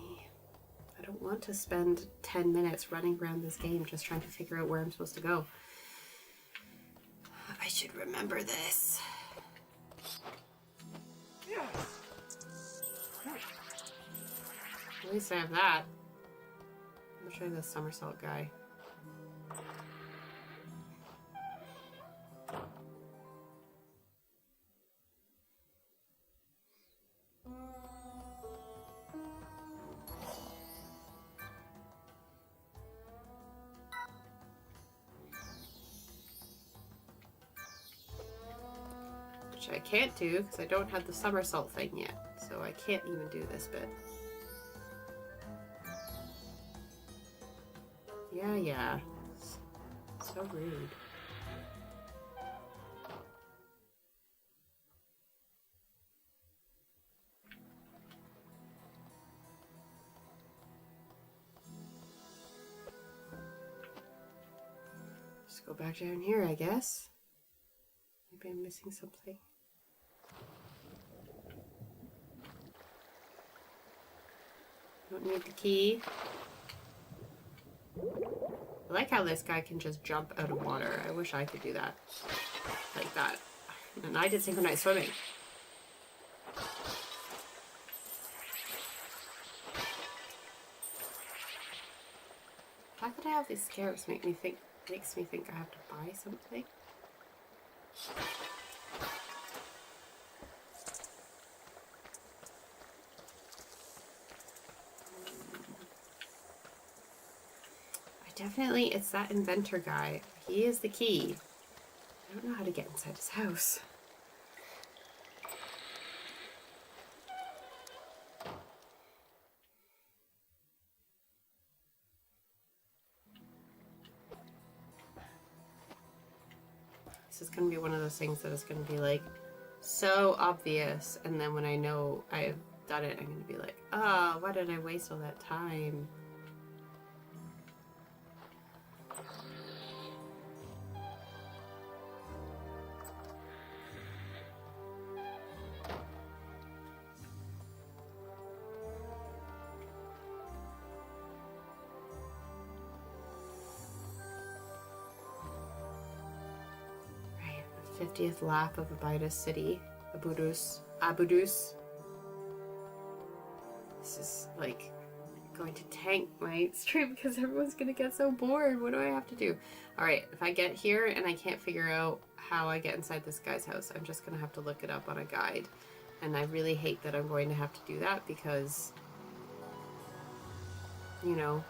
I don't want to spend 10 minutes running around this game just trying to figure out where I'm supposed to go. I should remember this. At least I have that. I'll try the somersault guy. which I can't do because I don't have the somersault thing yet. So I can't even do this bit. Yeah. So rude. Just go back down here, I guess. Maybe I'm missing something. Don't need the key. I like how this guy can just jump out of water. I wish I could do that. Like that. And I did synchronized swimming. The fact that I have these scarabs makes me think I have to buy something. Definitely, it's that inventor guy. He is the key. I don't know how to get inside his house. This is going to be one of those things that is going to be like so obvious, and then when I know I've done it, I'm going to be like, oh, why did I waste all that time? Right, the 50th lap of Abydos city. Abydos. This is like going to tank my stream because everyone's gonna get so bored. What do I have to do? Alright, if I get here and I can't figure out how I get inside this guy's house, I'm just gonna have to look it up on a guide. And I really hate that I'm going to have to do that because, you know,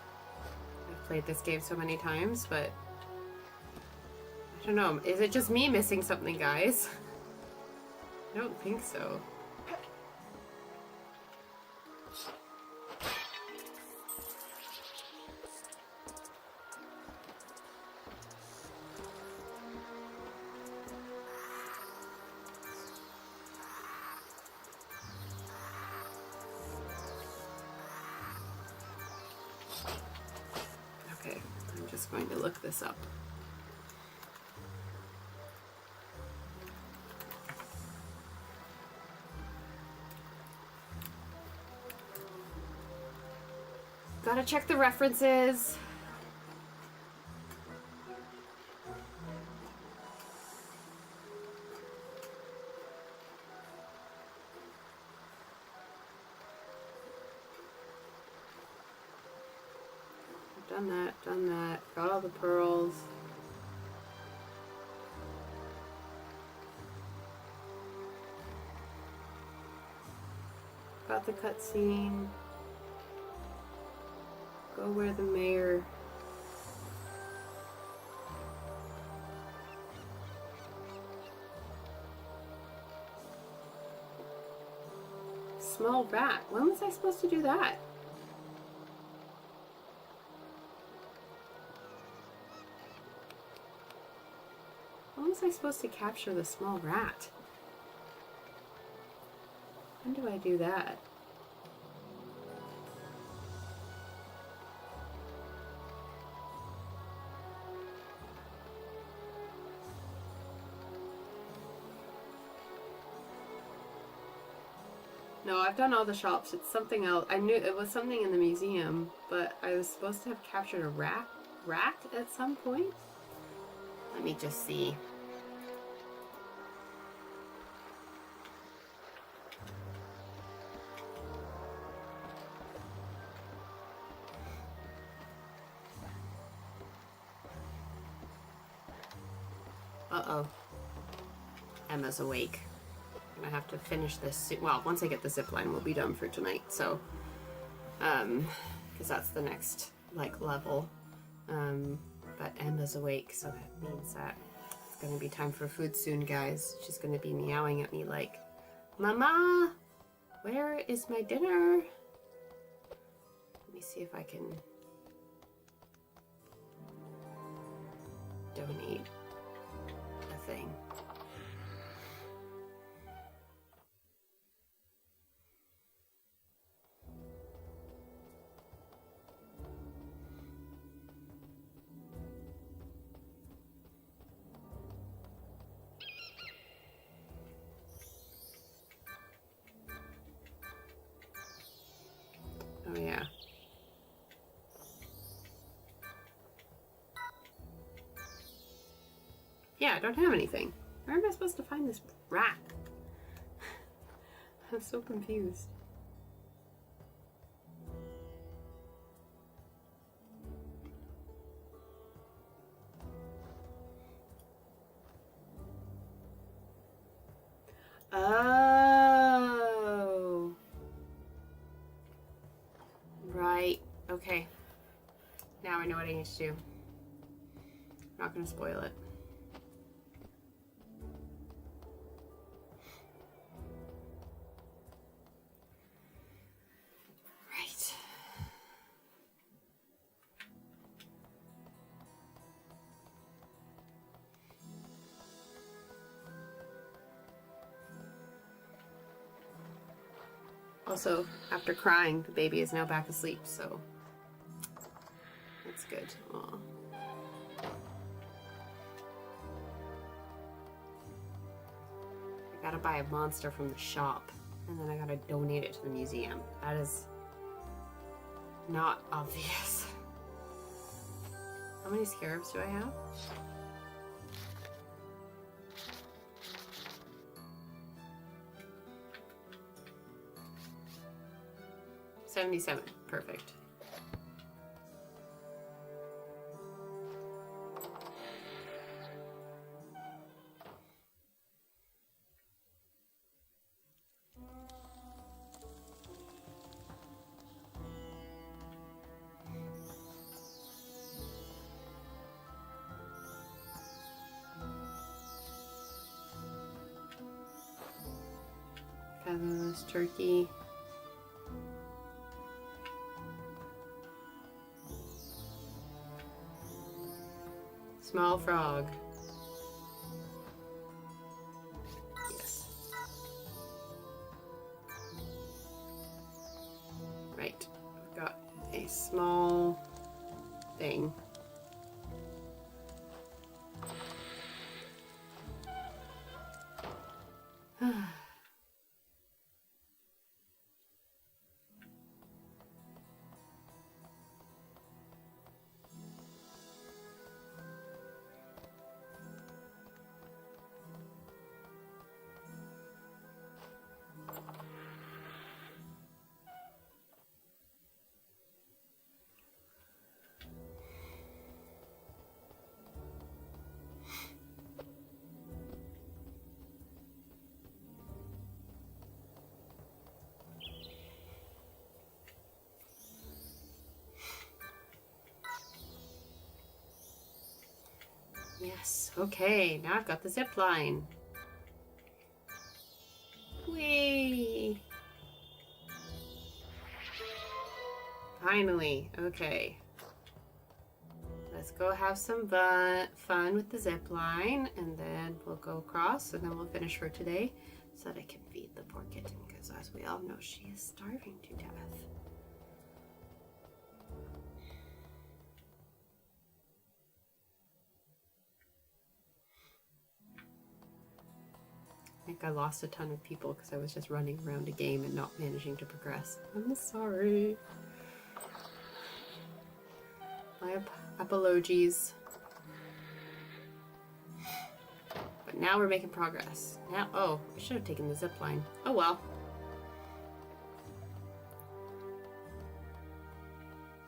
I've played this game so many times, but I don't know. Is it just me missing something, guys? I don't think so. Okay, I'm just going to look this up. Gotta check the references. Done that. Got all the pearls. Got the cutscene. Go where the mayor. Small rat. When was I supposed to do that? When was I supposed to capture the small rat? When do I do that? No, I've done all the shops. It's something else. I knew it was something in the museum, but I was supposed to have captured a rat at some point. Let me just see. Uh-oh. Emma's awake. I have to finish this. Well, once I get the zip line, we'll be done for tonight. So, because that's the next like level. But Emma's awake, so that means that gonna be time for food soon, guys. She's gonna be meowing at me like, Mama, where is my dinner? Let me see if I can donate a thing. Oh yeah. Yeah, I don't have anything. Where am I supposed to find this rat? I'm so confused. Oh. Right. Okay. Now I know what I need to do. I'm not going to spoil it. Right. Also, after crying, the baby is now back asleep, so that's good. Aww. I gotta buy a monster from the shop, and then I gotta donate it to the museum. That is not obvious. How many scarabs do I have? 77. Perfect. Feathers, turkey. Small frog. Yes. Right. I've got a small thing. Yes, okay, now I've got the zip line. Whee! Finally, okay. Let's go have some fun with the zip line, and then we'll go across, and then we'll finish for today so that I can feed the poor kitten, because as we all know, she is starving to death. I think I lost a ton of people because I was just running around a game and not managing to progress. I'm sorry. My apologies. But now we're making progress. Now, oh, I should have taken the zip line. Oh well.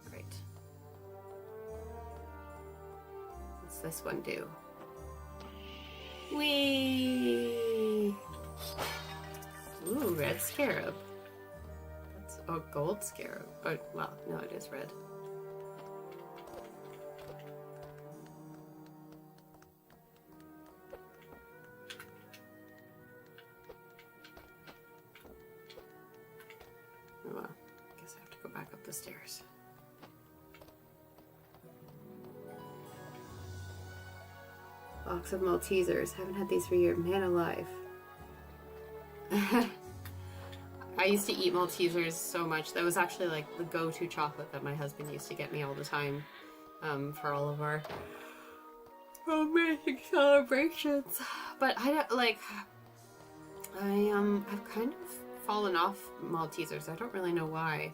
Right. What's this one do? Whee! Ooh, red scarab. That's a gold scarab. Oh, well, no, it is red. Box of Maltesers. Haven't had these for years. Man alive. I used to eat Maltesers so much. That was actually like the go-to chocolate that my husband used to get me all the time for all of our romantic celebrations. But I don't like. I've kind of fallen off Maltesers. I don't really know why.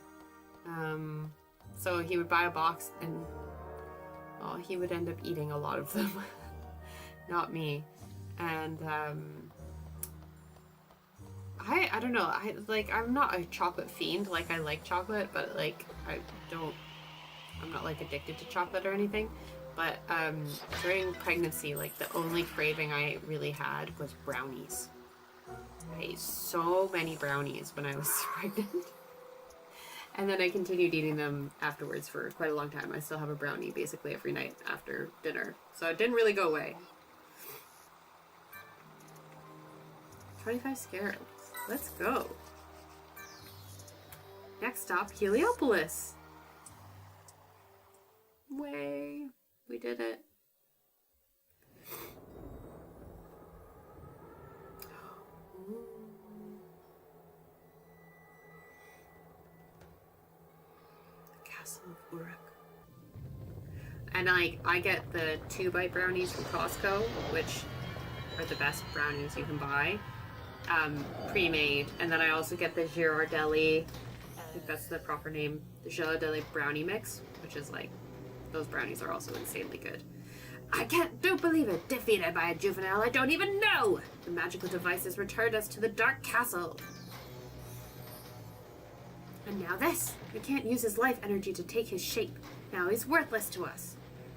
So he would buy a box and he would end up eating a lot of them. Not me. And I don't know. I'm not a chocolate fiend. Like, I like chocolate, but like I'm not like addicted to chocolate or anything. But during pregnancy, like the only craving I really had was brownies. I ate so many brownies when I was pregnant. And then I continued eating them afterwards for quite a long time. I still have a brownie basically every night after dinner. So it didn't really go away. 25 scarabs. Let's go. Next stop, Heliopolis. Way. We did it. Castle of Uruk. And I get the 2-bite brownies from Costco, which are the best brownies you can buy, pre-made. And then I also get the Girardelli, I think that's the proper name, the Girardelli brownie mix, which is like, those brownies are also insanely good. I don't believe it. Defeated by a juvenile I don't even know. The magical devices returned us to the Dark Castle. And now this. We can't use his life energy to take his shape. Now he's worthless to us.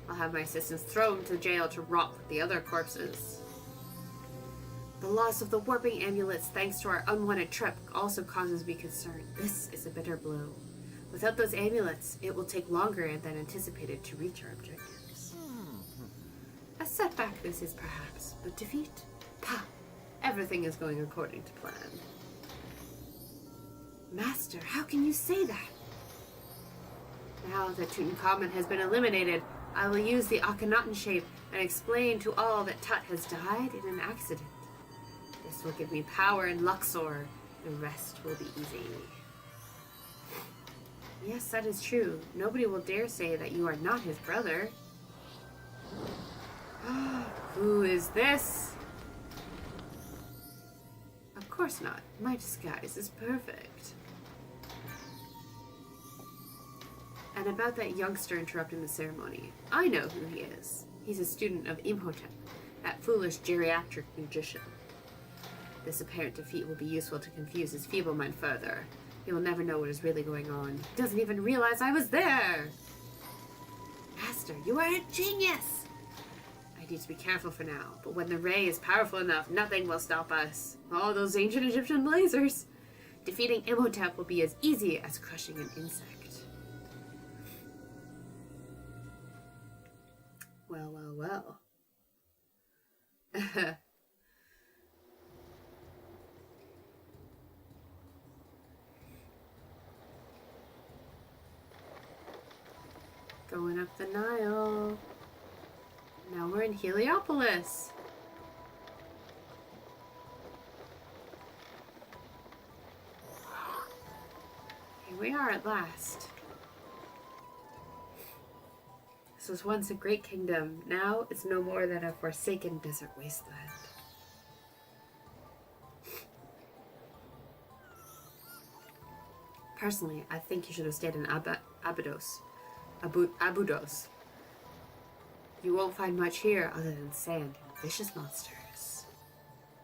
I'll have my assistants thrown to jail to rot with the other corpses. The loss of the warping amulets thanks to our unwanted trip also causes me concern. This is a bitter blow. Without those amulets, it will take longer than anticipated to reach our objectives. A setback this is perhaps, but defeat? Pah! Everything is going according to plan. Master, how can you say that? Now that Tutankhamun has been eliminated, I will use the Akhenaten shape and explain to all that Tut has died in an accident. This will give me power in Luxor. The rest will be easy. Yes, that is true. Nobody will dare say that you are not his brother. Who is this? Of course not. My disguise is perfect. And about that youngster interrupting the ceremony, I know who he is. He's a student of Imhotep, that foolish geriatric magician. This apparent defeat will be useful to confuse his feeble mind further. He will never know what is really going on. He doesn't even realize I was there! Master, you are a genius! I need to be careful for now, but when the ray is powerful enough, nothing will stop us. All those ancient Egyptian lasers! Defeating Imhotep will be as easy as crushing an insect. Well, well, well. Going up the Nile. Now we're in Heliopolis. Here we are at last. This was once a great kingdom. Now it's no more than a forsaken desert wasteland. Personally, I think you should have stayed in Abydos. Abydos. You won't find much here other than sand and vicious monsters.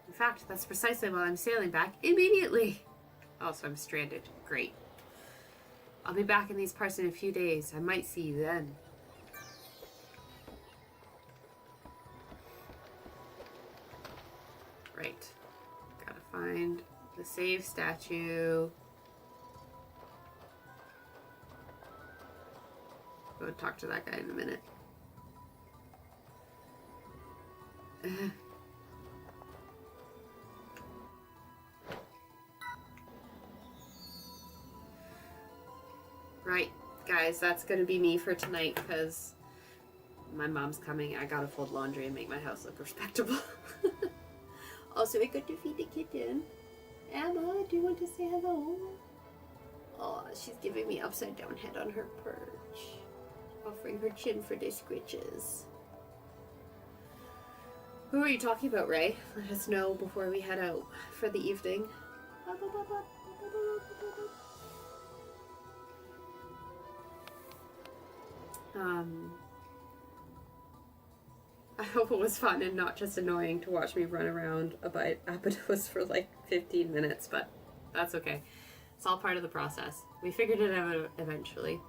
In fact, that's precisely why I'm sailing back immediately. Also, I'm stranded. Great. I'll be back in these parts in a few days. I might see you then. Right. Gotta find the save statue. Go talk to that guy in a minute. Right, guys, that's gonna be me for tonight because my mom's coming. I gotta fold laundry and make my house look respectable. Also, I got to feed the kitten. Emma, do you want to say hello? Oh, she's giving me upside down head on her perch. Offering her chin for the scritches. Who are you talking about, Ray? Let us know before we head out for the evening. I hope it was fun and not just annoying to watch me run around Abydos for like 15 minutes, but that's okay. It's all part of the process. We figured it out eventually.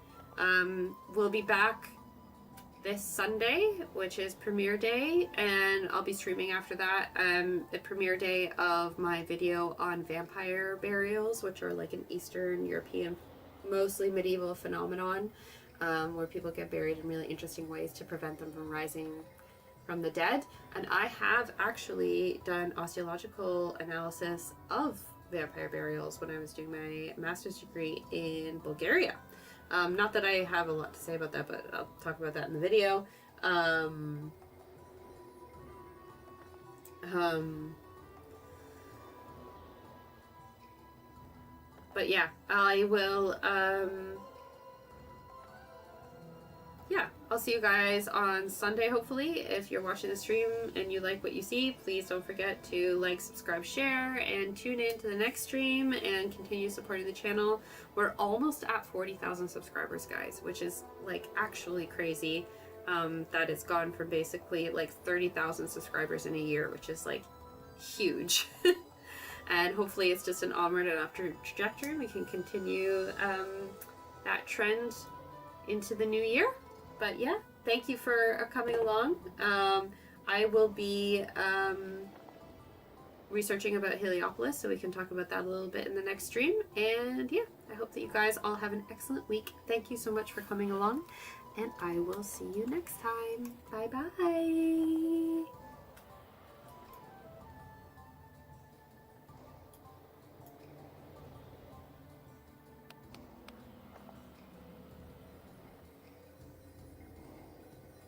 We'll be back this Sunday, which is premiere day, and I'll be streaming after that. The premiere day of my video on vampire burials, which are like an Eastern European, mostly medieval phenomenon, where people get buried in really interesting ways to prevent them from rising from the dead. And I have actually done osteological analysis of vampire burials when I was doing my master's degree in Bulgaria. Not that I have a lot to say about that, but I'll talk about that in the video. But yeah, I will, yeah, I'll see you guys on Sunday, hopefully. If you're watching the stream and you like what you see, please don't forget to like, subscribe, share, and tune in to the next stream and continue supporting the channel. We're almost at 40,000 subscribers, guys, which is like actually crazy. That it's gone from basically like 30,000 subscribers in a year, which is like huge. And hopefully it's just an onward and upward trajectory. We can continue that trend into the new year. But yeah, thank you for coming along. I will be researching about Heliopolis, so we can talk about that a little bit in the next stream. And yeah, I hope that you guys all have an excellent week. Thank you so much for coming along, and I will see you next time. Bye bye.